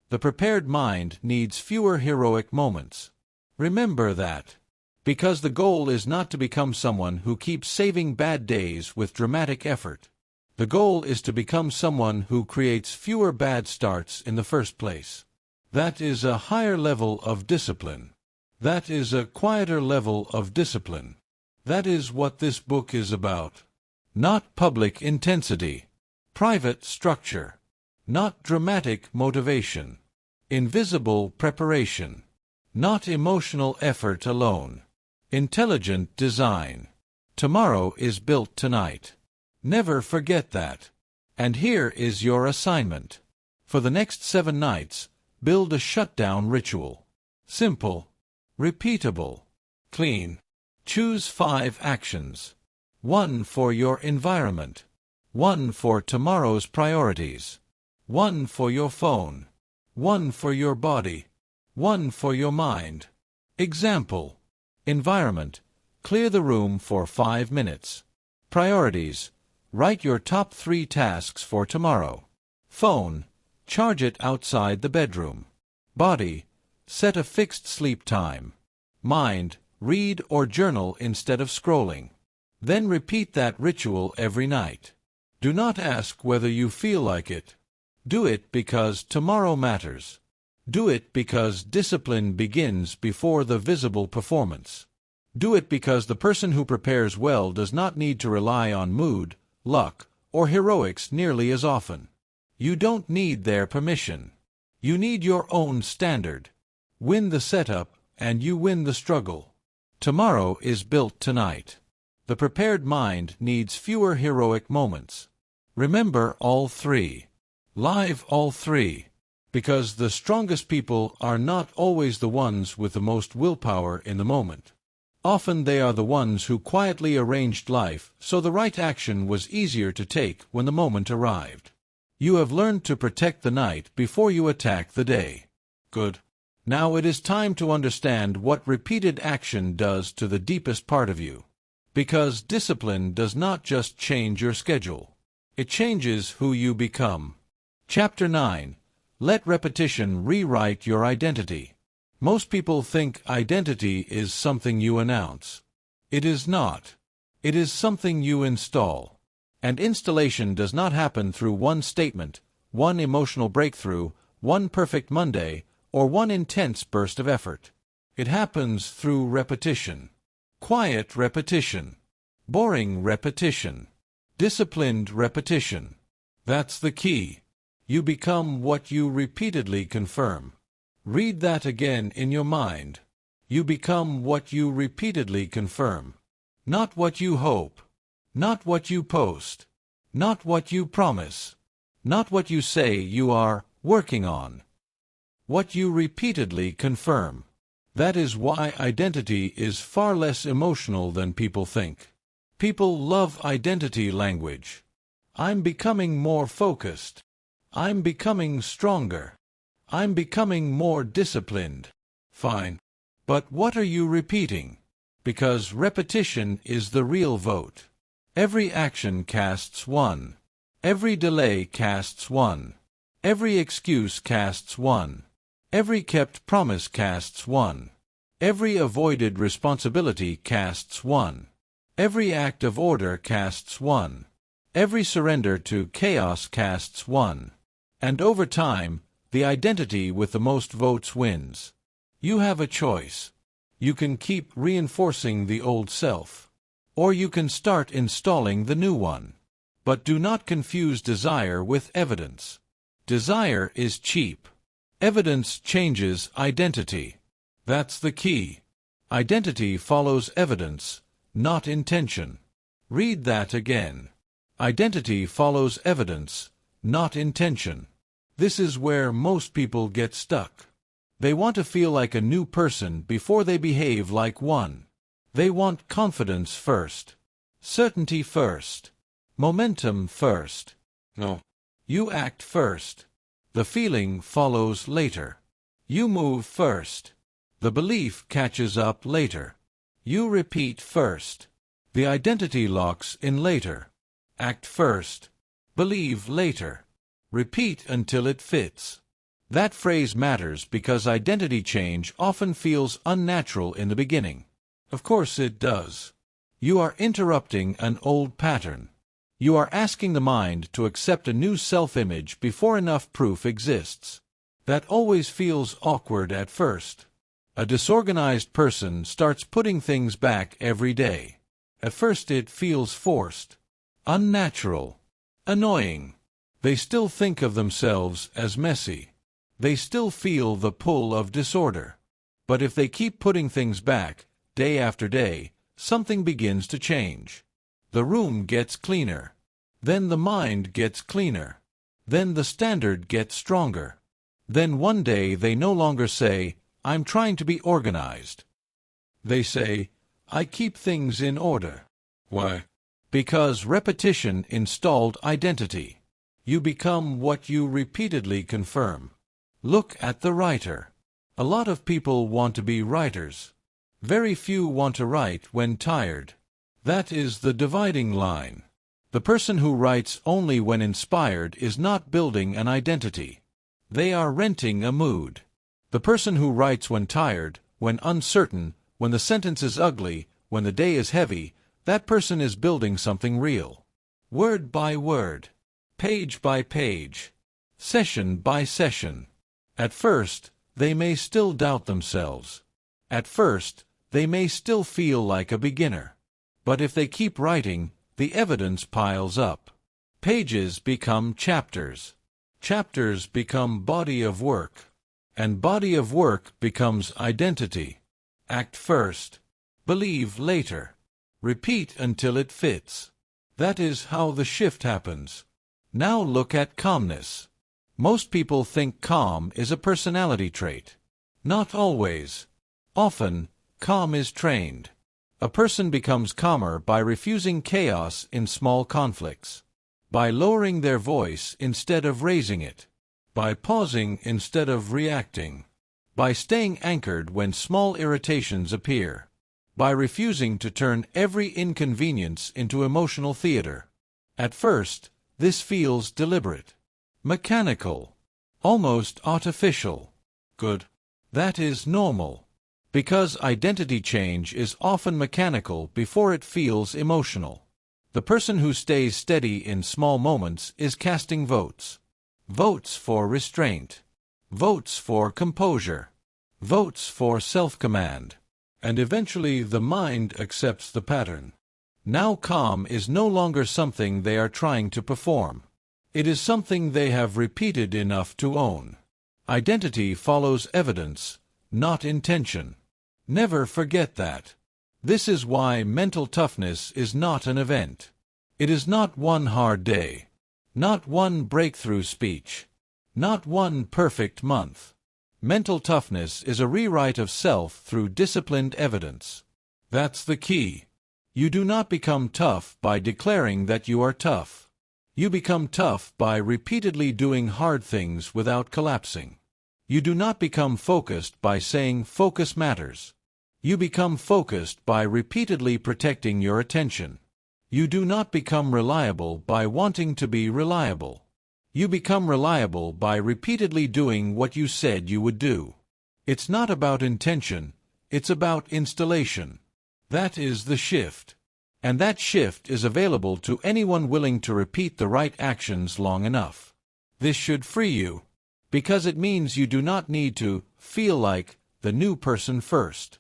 The prepared mind needs fewer heroic moments. Remember that. Because the goal is not to become someone who keeps saving bad days with dramatic effort. The goal is to become someone who creates fewer bad starts in the first place. That is a higher level of discipline. That is a quieter level of discipline. That is what this book is about. Not public intensity. Private structure. Not dramatic motivation. Invisible preparation. Not emotional effort alone. Intelligent design. Tomorrow is built tonight. Never forget that. And here is your assignment. For the next 7 nights, build a shutdown ritual. Simple. Repeatable. Clean. Choose 5 actions. 1 for your environment. 1 for tomorrow's priorities. 1 for your phone. 1 for your body. 1 for your mind. Example. Environment. Clear the room for 5 minutes. Priorities. Write your top 3 tasks for tomorrow. Phone. Charge it outside the bedroom. Body. Set a fixed sleep time. Mind. Read or journal instead of scrolling. Then repeat that ritual every night. Do not ask whether you feel like it. Do it because tomorrow matters. Do it because discipline begins before the visible performance. Do it because the person who prepares well does not need to rely on mood, luck, or heroics nearly as often. You don't need their permission. You need your own standard. Win the setup, and you win the struggle. Tomorrow is built tonight. The prepared mind needs fewer heroic moments. Remember all 3. Live all 3. Because the strongest people are not always the ones with the most willpower in the moment. Often they are the ones who quietly arranged life so the right action was easier to take when the moment arrived. You have learned to protect the night before you attack the day. Good. Now it is time to understand what repeated action does to the deepest part of you. Because discipline does not just change your schedule. It changes who you become. Chapter 9. Let repetition rewrite your identity. Most people think identity is something you announce. It is not. It is something you install. And installation does not happen through one statement, one emotional breakthrough, one perfect Monday, or one intense burst of effort. It happens through repetition. Quiet repetition. Boring repetition. Disciplined repetition. That's the key. You become what you repeatedly confirm. Read that again in your mind. You become what you repeatedly confirm. Not what you hope. Not what you post. Not what you promise. Not what you say you are working on. What you repeatedly confirm. That is why identity is far less emotional than people think. People love identity language. I'm becoming more focused. I'm becoming stronger. I'm becoming more disciplined. Fine. But what are you repeating? Because repetition is the real vote. Every action casts 1. Every delay casts 1. Every excuse casts 1. Every kept promise casts 1. Every avoided responsibility casts 1. Every act of order casts 1. Every surrender to chaos casts 1. And over time, the identity with the most votes wins. You have a choice. You can keep reinforcing the old self. Or you can start installing the new one. But do not confuse desire with evidence. Desire is cheap. Evidence changes identity. That's the key. Identity follows evidence, not intention. Read that again. Identity follows evidence, not intention. This is where most people get stuck. They want to feel like a new person before they behave like one. They want confidence first. Certainty first. Momentum first. No. You act first. The feeling follows later. You move first. The belief catches up later. You repeat first. The identity locks in later. Act first. Believe later. Repeat until it fits. That phrase matters because identity change often feels unnatural in the beginning. Of course it does. You are interrupting an old pattern. You are asking the mind to accept a new self-image before enough proof exists. That always feels awkward at first. A disorganized person starts putting things back every day. At first it feels forced, unnatural, annoying. They still think of themselves as messy. They still feel the pull of disorder. But if they keep putting things back, day after day, something begins to change. The room gets cleaner. Then the mind gets cleaner. Then the standard gets stronger. Then one day they no longer say, "I'm trying to be organized." They say, "I keep things in order." Why? Because repetition installed identity. You become what you repeatedly confirm. Look at the writer. A lot of people want to be writers. Very few want to write when tired. That is the dividing line. The person who writes only when inspired is not building an identity. They are renting a mood. The person who writes when tired, when uncertain, when the sentence is ugly, when the day is heavy, that person is building something real. Word by word. Page by page. Session by session. At first, they may still doubt themselves. At first, they may still feel like a beginner. But if they keep writing, the evidence piles up. Pages become chapters. Chapters become body of work. And body of work becomes identity. Act first. Believe later. Repeat until it fits. That is how the shift happens. Now look at calmness. Most people think calm is a personality trait. Not always. Often, calm is trained. A person becomes calmer by refusing chaos in small conflicts, by lowering their voice instead of raising it, by pausing instead of reacting, by staying anchored when small irritations appear, by refusing to turn every inconvenience into emotional theater. At first, this feels deliberate, mechanical, almost artificial. Good. That is normal. Because identity change is often mechanical before it feels emotional. The person who stays steady in small moments is casting votes. Votes for restraint. Votes for composure. Votes for self-command. And eventually the mind accepts the pattern. Now calm is no longer something they are trying to perform. It is something they have repeated enough to own. Identity follows evidence, not intention. Never forget that. This is why mental toughness is not an event. It is not one hard day. Not one breakthrough speech. Not one perfect month. Mental toughness is a rewrite of self through disciplined evidence. That's the key. You do not become tough by declaring that you are tough. You become tough by repeatedly doing hard things without collapsing. You do not become focused by saying focus matters. You become focused by repeatedly protecting your attention. You do not become reliable by wanting to be reliable. You become reliable by repeatedly doing what you said you would do. It's not about intention, it's about installation. That is the shift. And that shift is available to anyone willing to repeat the right actions long enough. This should free you, because it means you do not need to feel like the new person first.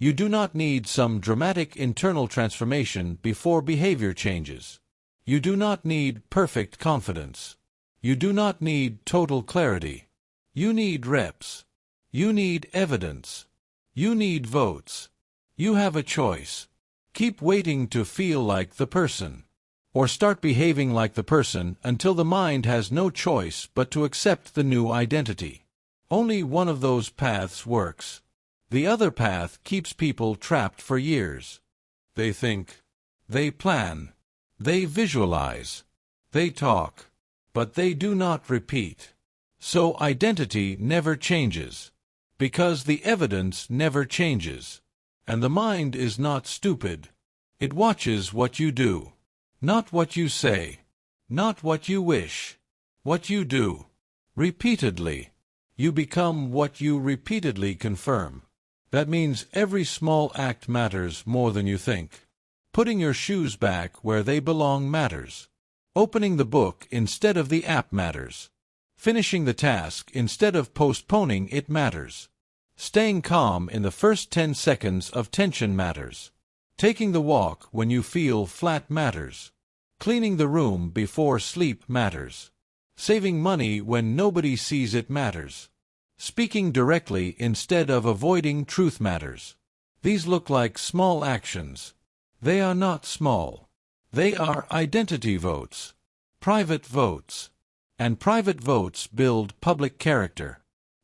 You do not need some dramatic internal transformation before behavior changes. You do not need perfect confidence. You do not need total clarity. You need reps. You need evidence. You need votes. You have a choice. Keep waiting to feel like the person. Or start behaving like the person until the mind has no choice but to accept the new identity. Only one of those paths works. The other path keeps people trapped for years. They think. They plan. They visualize. They talk. But they do not repeat. So identity never changes. Because the evidence never changes. And the mind is not stupid. It watches what you do. Not what you say. Not what you wish. What you do. Repeatedly. You become what you repeatedly confirm. That means every small act matters more than you think. Putting your shoes back where they belong matters. Opening the book instead of the app matters. Finishing the task instead of postponing it matters. Staying calm in the first 10 seconds of tension matters. Taking the walk when you feel flat matters. Cleaning the room before sleep matters. Saving money when nobody sees it matters. Speaking directly instead of avoiding truth matters. These look like small actions. They are not small. They are identity votes. Private votes. And private votes build public character.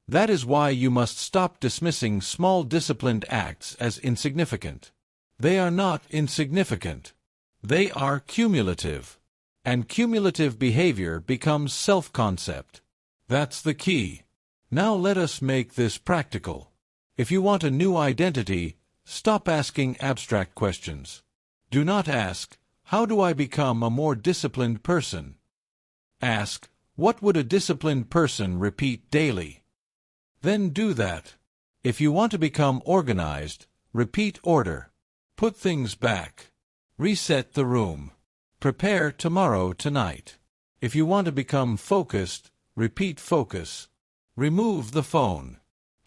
That is why you must stop dismissing small disciplined acts as insignificant. They are not insignificant. They are cumulative. And cumulative behavior becomes self-concept. That's the key. Now let us make this practical. If you want a new identity, stop asking abstract questions. Do not ask, "How do I become a more disciplined person?" Ask, "What would a disciplined person repeat daily?" Then do that. If you want to become organized, repeat order. Put things back. Reset the room. Prepare tomorrow tonight. If you want to become focused, repeat focus. Remove the phone.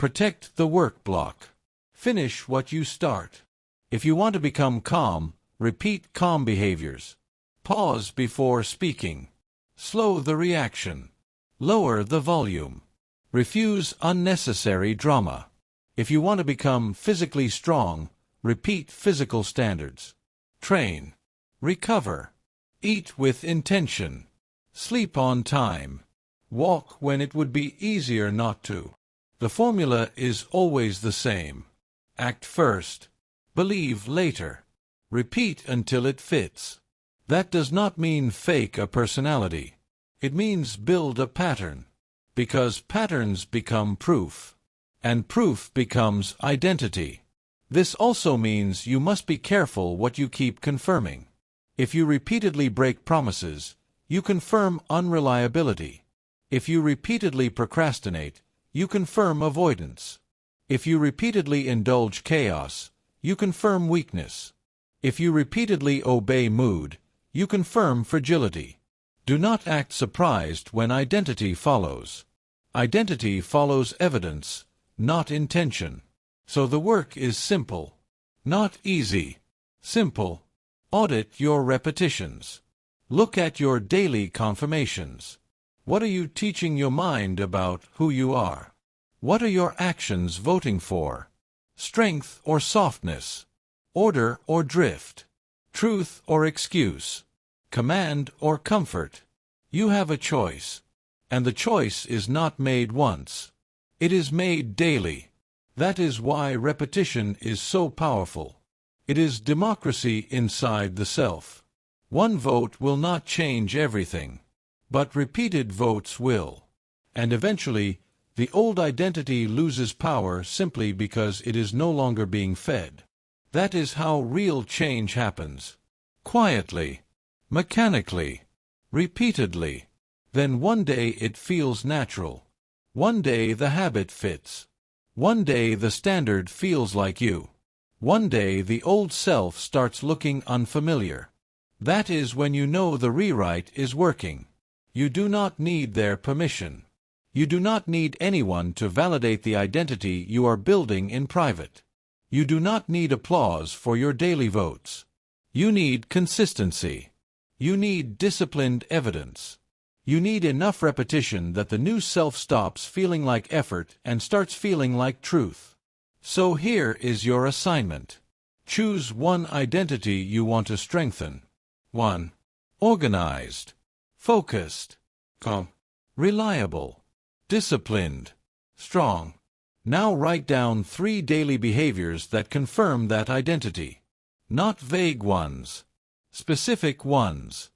Protect the work block. Finish what you start. If you want to become calm, repeat calm behaviors. Pause before speaking. Slow the reaction. Lower the volume. Refuse unnecessary drama. If you want to become physically strong, repeat physical standards. Train. Recover. Eat with intention. Sleep on time. Walk when it would be easier not to. The formula is always the same. Act first. Believe later. Repeat until it fits. That does not mean fake a personality. It means build a pattern. Because patterns become proof. And proof becomes identity. This also means you must be careful what you keep confirming. If you repeatedly break promises, you confirm unreliability. If you repeatedly procrastinate, you confirm avoidance. If you repeatedly indulge chaos, you confirm weakness. If you repeatedly obey mood, you confirm fragility. Do not act surprised when identity follows. Identity follows evidence, not intention. So the work is simple. Not easy. Simple. Audit your repetitions. Look at your daily confirmations. What are you teaching your mind about who you are? What are your actions voting for? Strength or softness? Order or drift? Truth or excuse? Command or comfort? You have a choice. And the choice is not made once. It is made daily. That is why repetition is so powerful. It is democracy inside the self. One vote will not change everything. But repeated votes will. And eventually, the old identity loses power simply because it is no longer being fed. That is how real change happens. Quietly. Mechanically. Repeatedly. Then one day it feels natural. One day the habit fits. One day the standard feels like you. One day the old self starts looking unfamiliar. That is when you know the rewrite is working. You do not need their permission. You do not need anyone to validate the identity you are building in private. You do not need applause for your daily votes. You need consistency. You need disciplined evidence. You need enough repetition that the new self stops feeling like effort and starts feeling like truth. So here is your assignment. Choose one identity you want to strengthen. 1. Organized. Focused. Calm. Reliable. Disciplined. Strong. Now write down 3 daily behaviors that confirm that identity. Not vague ones. Specific ones.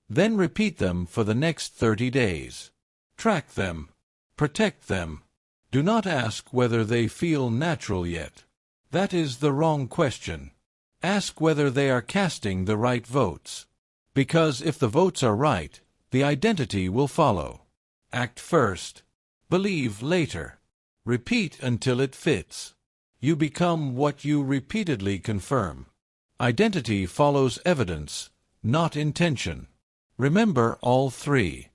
Then repeat them for the next 30 days. Track them. Protect them. Do not ask whether they feel natural yet. That is the wrong question. Ask whether they are casting the right votes. Because if the votes are right, the identity will follow. Act first. Believe later. Repeat until it fits. You become what you repeatedly confirm. Identity follows evidence, not intention. Remember all three.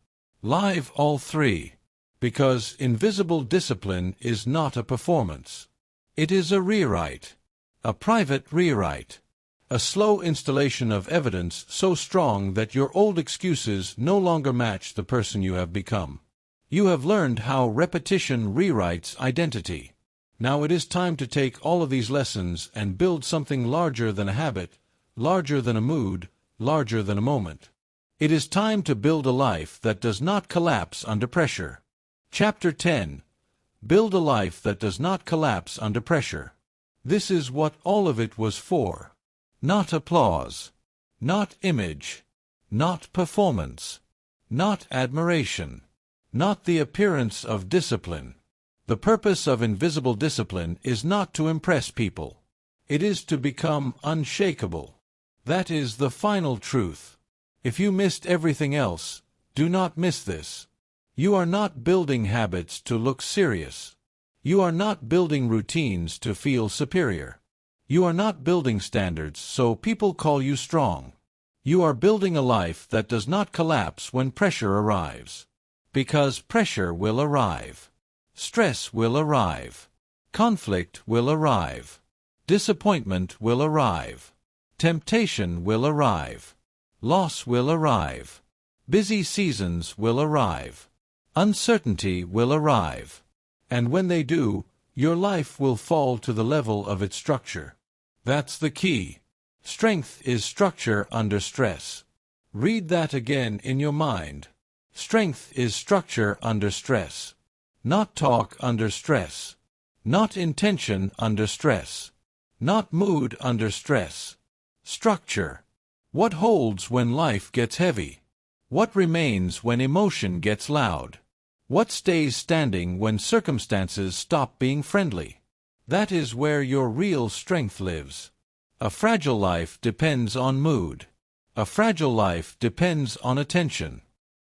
Live all three. Because invisible discipline is not a performance. It is a rewrite. A private rewrite. A slow installation of evidence so strong that your old excuses no longer match the person you have become. You have learned how repetition rewrites identity. Now it is time to take all of these lessons and build something larger than a habit, larger than a mood, larger than a moment. It is time to build a life that does not collapse under pressure. Chapter 10. Build a life that does not collapse under pressure. This is what all of it was for. Not applause. Not image. Not performance. Not admiration. Not the appearance of discipline. The purpose of invisible discipline is not to impress people. It is to become unshakable. That is the final truth. If you missed everything else, do not miss this. You are not building habits to look serious. You are not building routines to feel superior. You are not building standards so people call you strong. You are building a life that does not collapse when pressure arrives. Because pressure will arrive. Stress will arrive. Conflict will arrive. Disappointment will arrive. Temptation will arrive. Loss will arrive. Busy seasons will arrive. Uncertainty will arrive. And when they do, your life will fall to the level of its structure. That's the key. Strength is structure under stress. Read that again in your mind. Strength is structure under stress. Not talk under stress. Not intention under stress. Not mood under stress. Structure. What holds when life gets heavy? What remains when emotion gets loud? What stays standing when circumstances stop being friendly? That is where your real strength lives. A fragile life depends on mood. A fragile life depends on attention.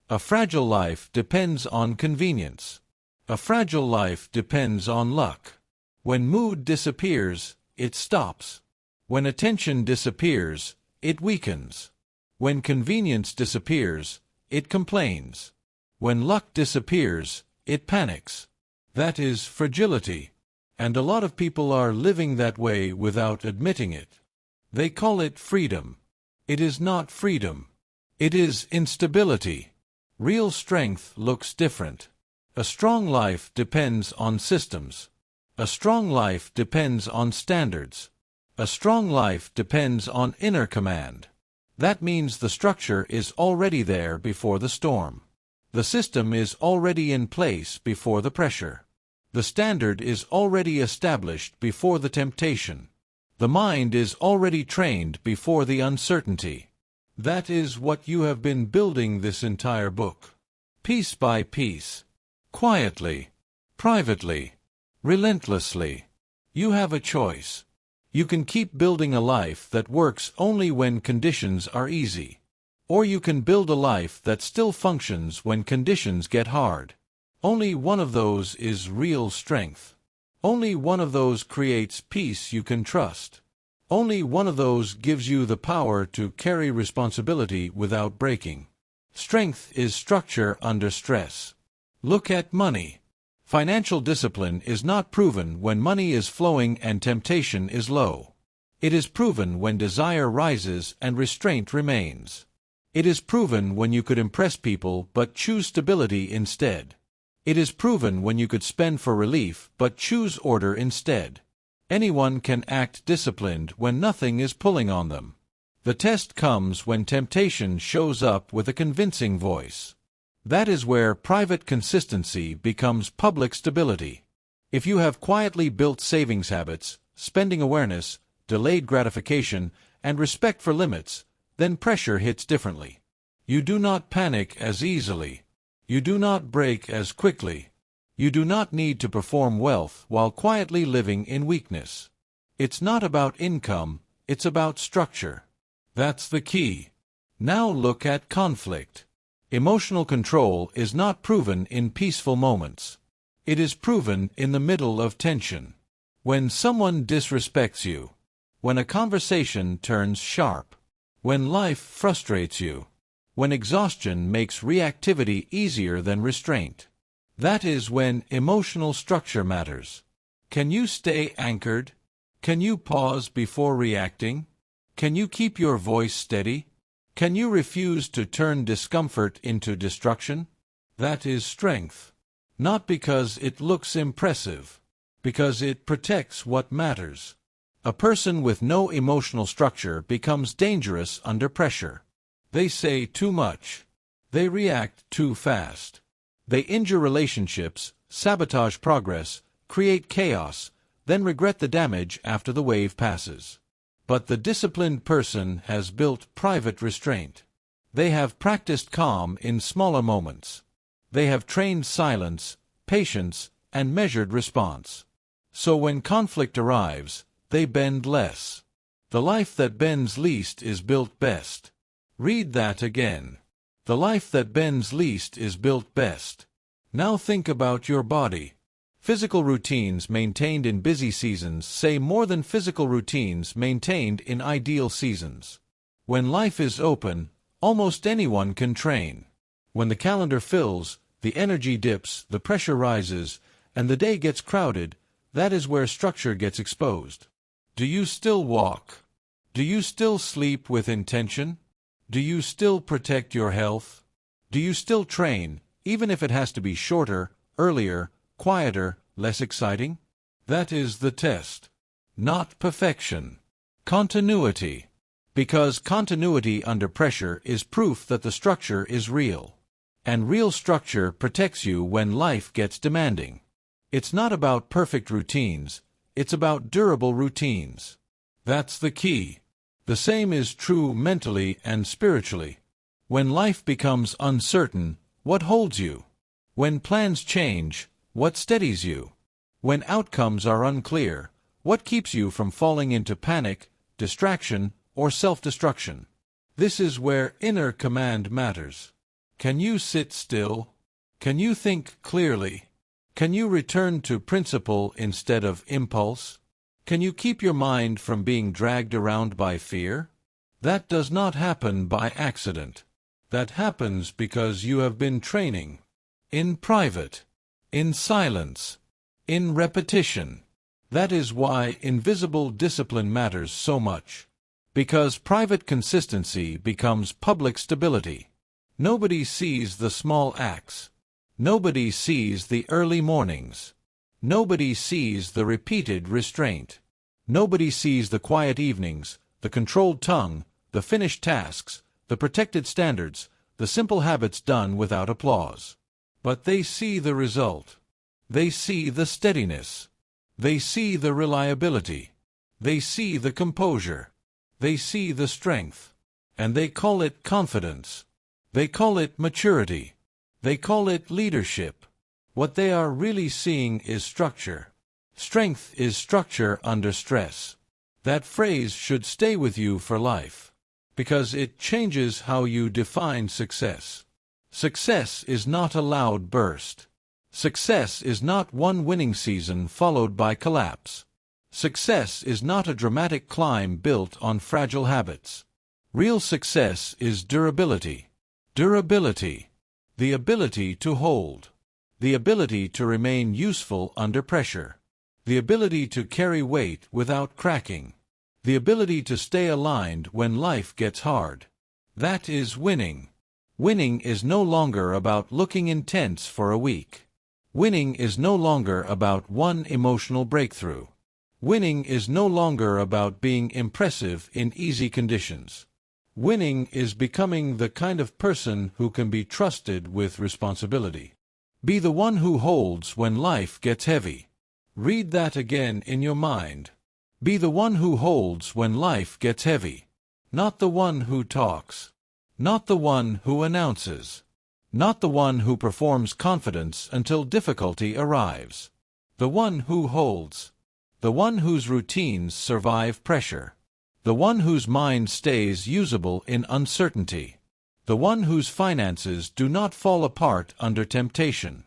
A fragile life depends on convenience. A fragile life depends on luck. When mood disappears, it stops. When attention disappears, it weakens. When convenience disappears, it complains. When luck disappears, it panics. That is fragility. And a lot of people are living that way without admitting it. They call it freedom. It is not freedom. It is instability. Real strength looks different. A strong life depends on systems. A strong life depends on standards. A strong life depends on inner command. That means the structure is already there before the storm. The system is already in place before the pressure. The standard is already established before the temptation. The mind is already trained before the uncertainty. That is what you have been building this entire book. Piece by piece. Quietly. Privately. Relentlessly. You have a choice. You can keep building a life that works only when conditions are easy. Or you can build a life that still functions when conditions get hard. Only one of those is real strength. Only one of those creates peace you can trust. Only one of those gives you the power to carry responsibility without breaking. Strength is structure under stress. Look at money. Financial discipline is not proven when money is flowing and temptation is low. It is proven when desire rises and restraint remains. It is proven when you could impress people but choose stability instead. It is proven when you could spend for relief but choose order instead. Anyone can act disciplined when nothing is pulling on them. The test comes when temptation shows up with a convincing voice. That is where private consistency becomes public stability. If you have quietly built savings habits, spending awareness, delayed gratification, and respect for limits, then pressure hits differently. You do not panic as easily. You do not break as quickly. You do not need to perform wealth while quietly living in weakness. It's not about income, it's about structure. That's the key. Now look at conflict. Emotional control is not proven in peaceful moments. It is proven in the middle of tension. When someone disrespects you. When a conversation turns sharp. When life frustrates you. when exhaustion makes reactivity easier than restraint. That is when emotional structure matters. Can you stay anchored? Can you pause before reacting? Can you keep your voice steady? Can you refuse to turn discomfort into destruction? That is strength. Not because it looks impressive, because it protects what matters. A person with no emotional structure becomes dangerous under pressure. They say too much. They react too fast. They injure relationships, sabotage progress, create chaos, then regret the damage after the wave passes. But the disciplined person has built private restraint. They have practiced calm in smaller moments. They have trained silence, patience, and measured response. So when conflict arrives, they bend less. The life that bends least is built best. Read that again. The life that bends least is built best. Now think about your body. Physical routines maintained in busy seasons say more than physical routines maintained in ideal seasons. When life is open, almost anyone can train. When the calendar fills, the energy dips, the pressure rises, and the day gets crowded, that is where structure gets exposed. Do you still walk? Do you still sleep with intention? Do you still protect your health? Do you still train, even if it has to be shorter, earlier, quieter, less exciting? That is the test. Not perfection. Continuity. Because continuity under pressure is proof that the structure is real. And real structure protects you when life gets demanding. It's not about perfect routines, it's about durable routines. That's the key. The same is true mentally and spiritually. When life becomes uncertain, what holds you? When plans change, what steadies you? When outcomes are unclear, what keeps you from falling into panic, distraction, or self-destruction? This is where inner command matters. Can you sit still? Can you think clearly? Can you return to principle instead of impulse? Can you keep your mind from being dragged around by fear? That does not happen by accident. That happens because you have been training. In private. In silence. In repetition. That is why invisible discipline matters so much. Because private consistency becomes public stability. Nobody sees the small acts. Nobody sees the early mornings. Nobody sees the repeated restraint. Nobody sees the quiet evenings, the controlled tongue, the finished tasks, the protected standards, the simple habits done without applause. But they see the result. They see the steadiness. They see the reliability. They see the composure. They see the strength. And they call it confidence. They call it maturity. They call it leadership. What they are really seeing is structure. Strength is structure under stress. That phrase should stay with you for life, because it changes how you define success. Success is not a loud burst. Success is not one winning season followed by collapse. Success is not a dramatic climb built on fragile habits. Real success is durability. Durability. The ability to hold. The ability to remain useful under pressure. The ability to carry weight without cracking. The ability to stay aligned when life gets hard. That is winning. Winning is no longer about looking intense for a week. Winning is no longer about one emotional breakthrough. Winning is no longer about being impressive in easy conditions. Winning is becoming the kind of person who can be trusted with responsibility. Be the one who holds when life gets heavy. Read that again in your mind. Be the one who holds when life gets heavy. Not the one who talks. Not the one who announces. Not the one who performs confidence until difficulty arrives. The one who holds. The one whose routines survive pressure. The one whose mind stays usable in uncertainty. The one whose finances do not fall apart under temptation.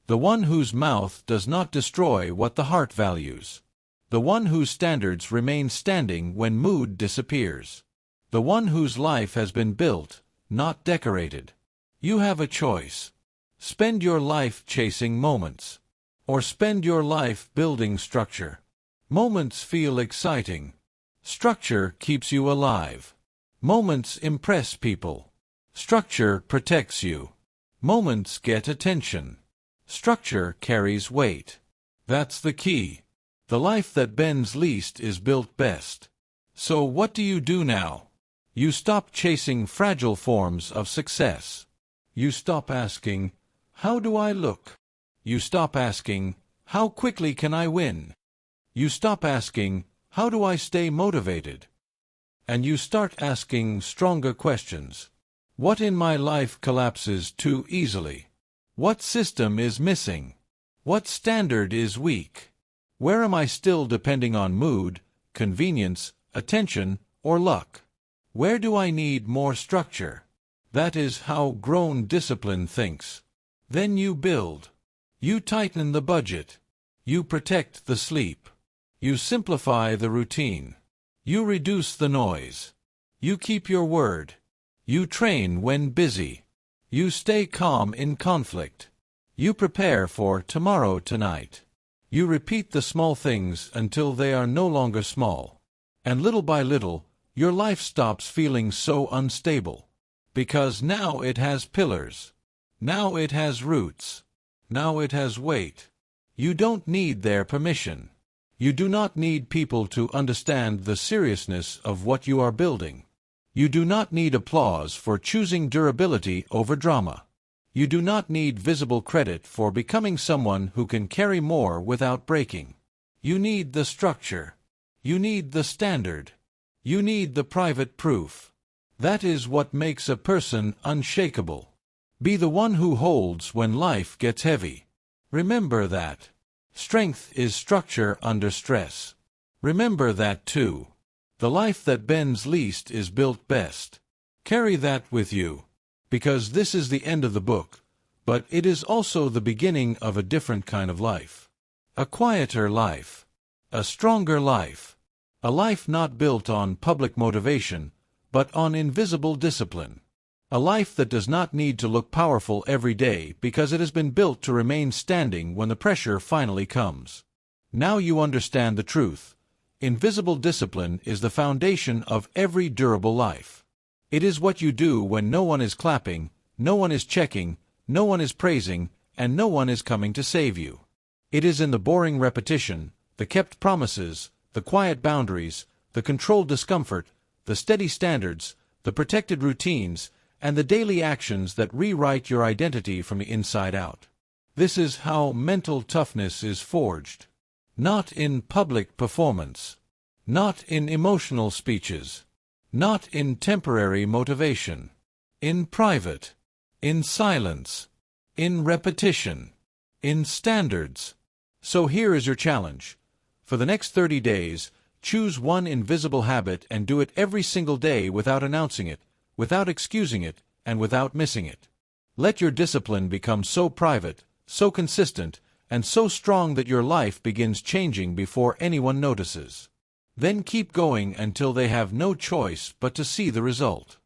The one whose mouth does not destroy what the heart values. The one whose standards remain standing when mood disappears. The one whose life has been built, not decorated. You have a choice. Spend your life chasing moments, or spend your life building structure. Moments feel exciting. Structure keeps you alive. Moments impress people. Structure protects you. Moments get attention. Structure carries weight. That's the key. The life that bends least is built best. So what do you do now? You stop chasing fragile forms of success. You stop asking, "How do I look?" You stop asking, "How quickly can I win?" You stop asking, "How do I stay motivated?" And you start asking stronger questions. What in my life collapses too easily? What system is missing? What standard is weak? Where am I still depending on mood, convenience, attention, or luck? Where do I need more structure? That is how grown discipline thinks. Then you build. You tighten the budget. You protect the sleep. You simplify the routine. You reduce the noise. You keep your word. You train when busy. You stay calm in conflict. You prepare for tomorrow tonight. You repeat the small things until they are no longer small. And little by little, your life stops feeling so unstable. Because now it has pillars. Now it has roots. Now it has weight. You don't need their permission. You do not need people to understand the seriousness of what you are building. You do not need applause for choosing durability over drama. You do not need visible credit for becoming someone who can carry more without breaking. You need the structure. You need the standard. You need the private proof. That is what makes a person unshakable. Be the one who holds when life gets heavy. Remember that. Strength is structure under stress. Remember that too. The life that bends least is built best. Carry that with you. Because this is the end of the book, but it is also the beginning of a different kind of life. A quieter life. A stronger life. A life not built on public motivation, but on invisible discipline. A life that does not need to look powerful every day because it has been built to remain standing when the pressure finally comes. Now you understand the truth. Invisible discipline is the foundation of every durable life. It is what you do when no one is clapping, no one is checking, no one is praising, and no one is coming to save you. It is in the boring repetition, the kept promises, the quiet boundaries, the controlled discomfort, the steady standards, the protected routines, and the daily actions that rewrite your identity from the inside out. This is how mental toughness is forged. Not in public performance. Not in emotional speeches. Not in temporary motivation. In private. In silence. In repetition. In standards. So here is your challenge. For the next 30 days, choose one invisible habit and do it every single day without announcing it, without excusing it, and without missing it. Let your discipline become so private, so consistent, and so strong that your life begins changing before anyone notices. Then keep going until they have no choice but to see the result.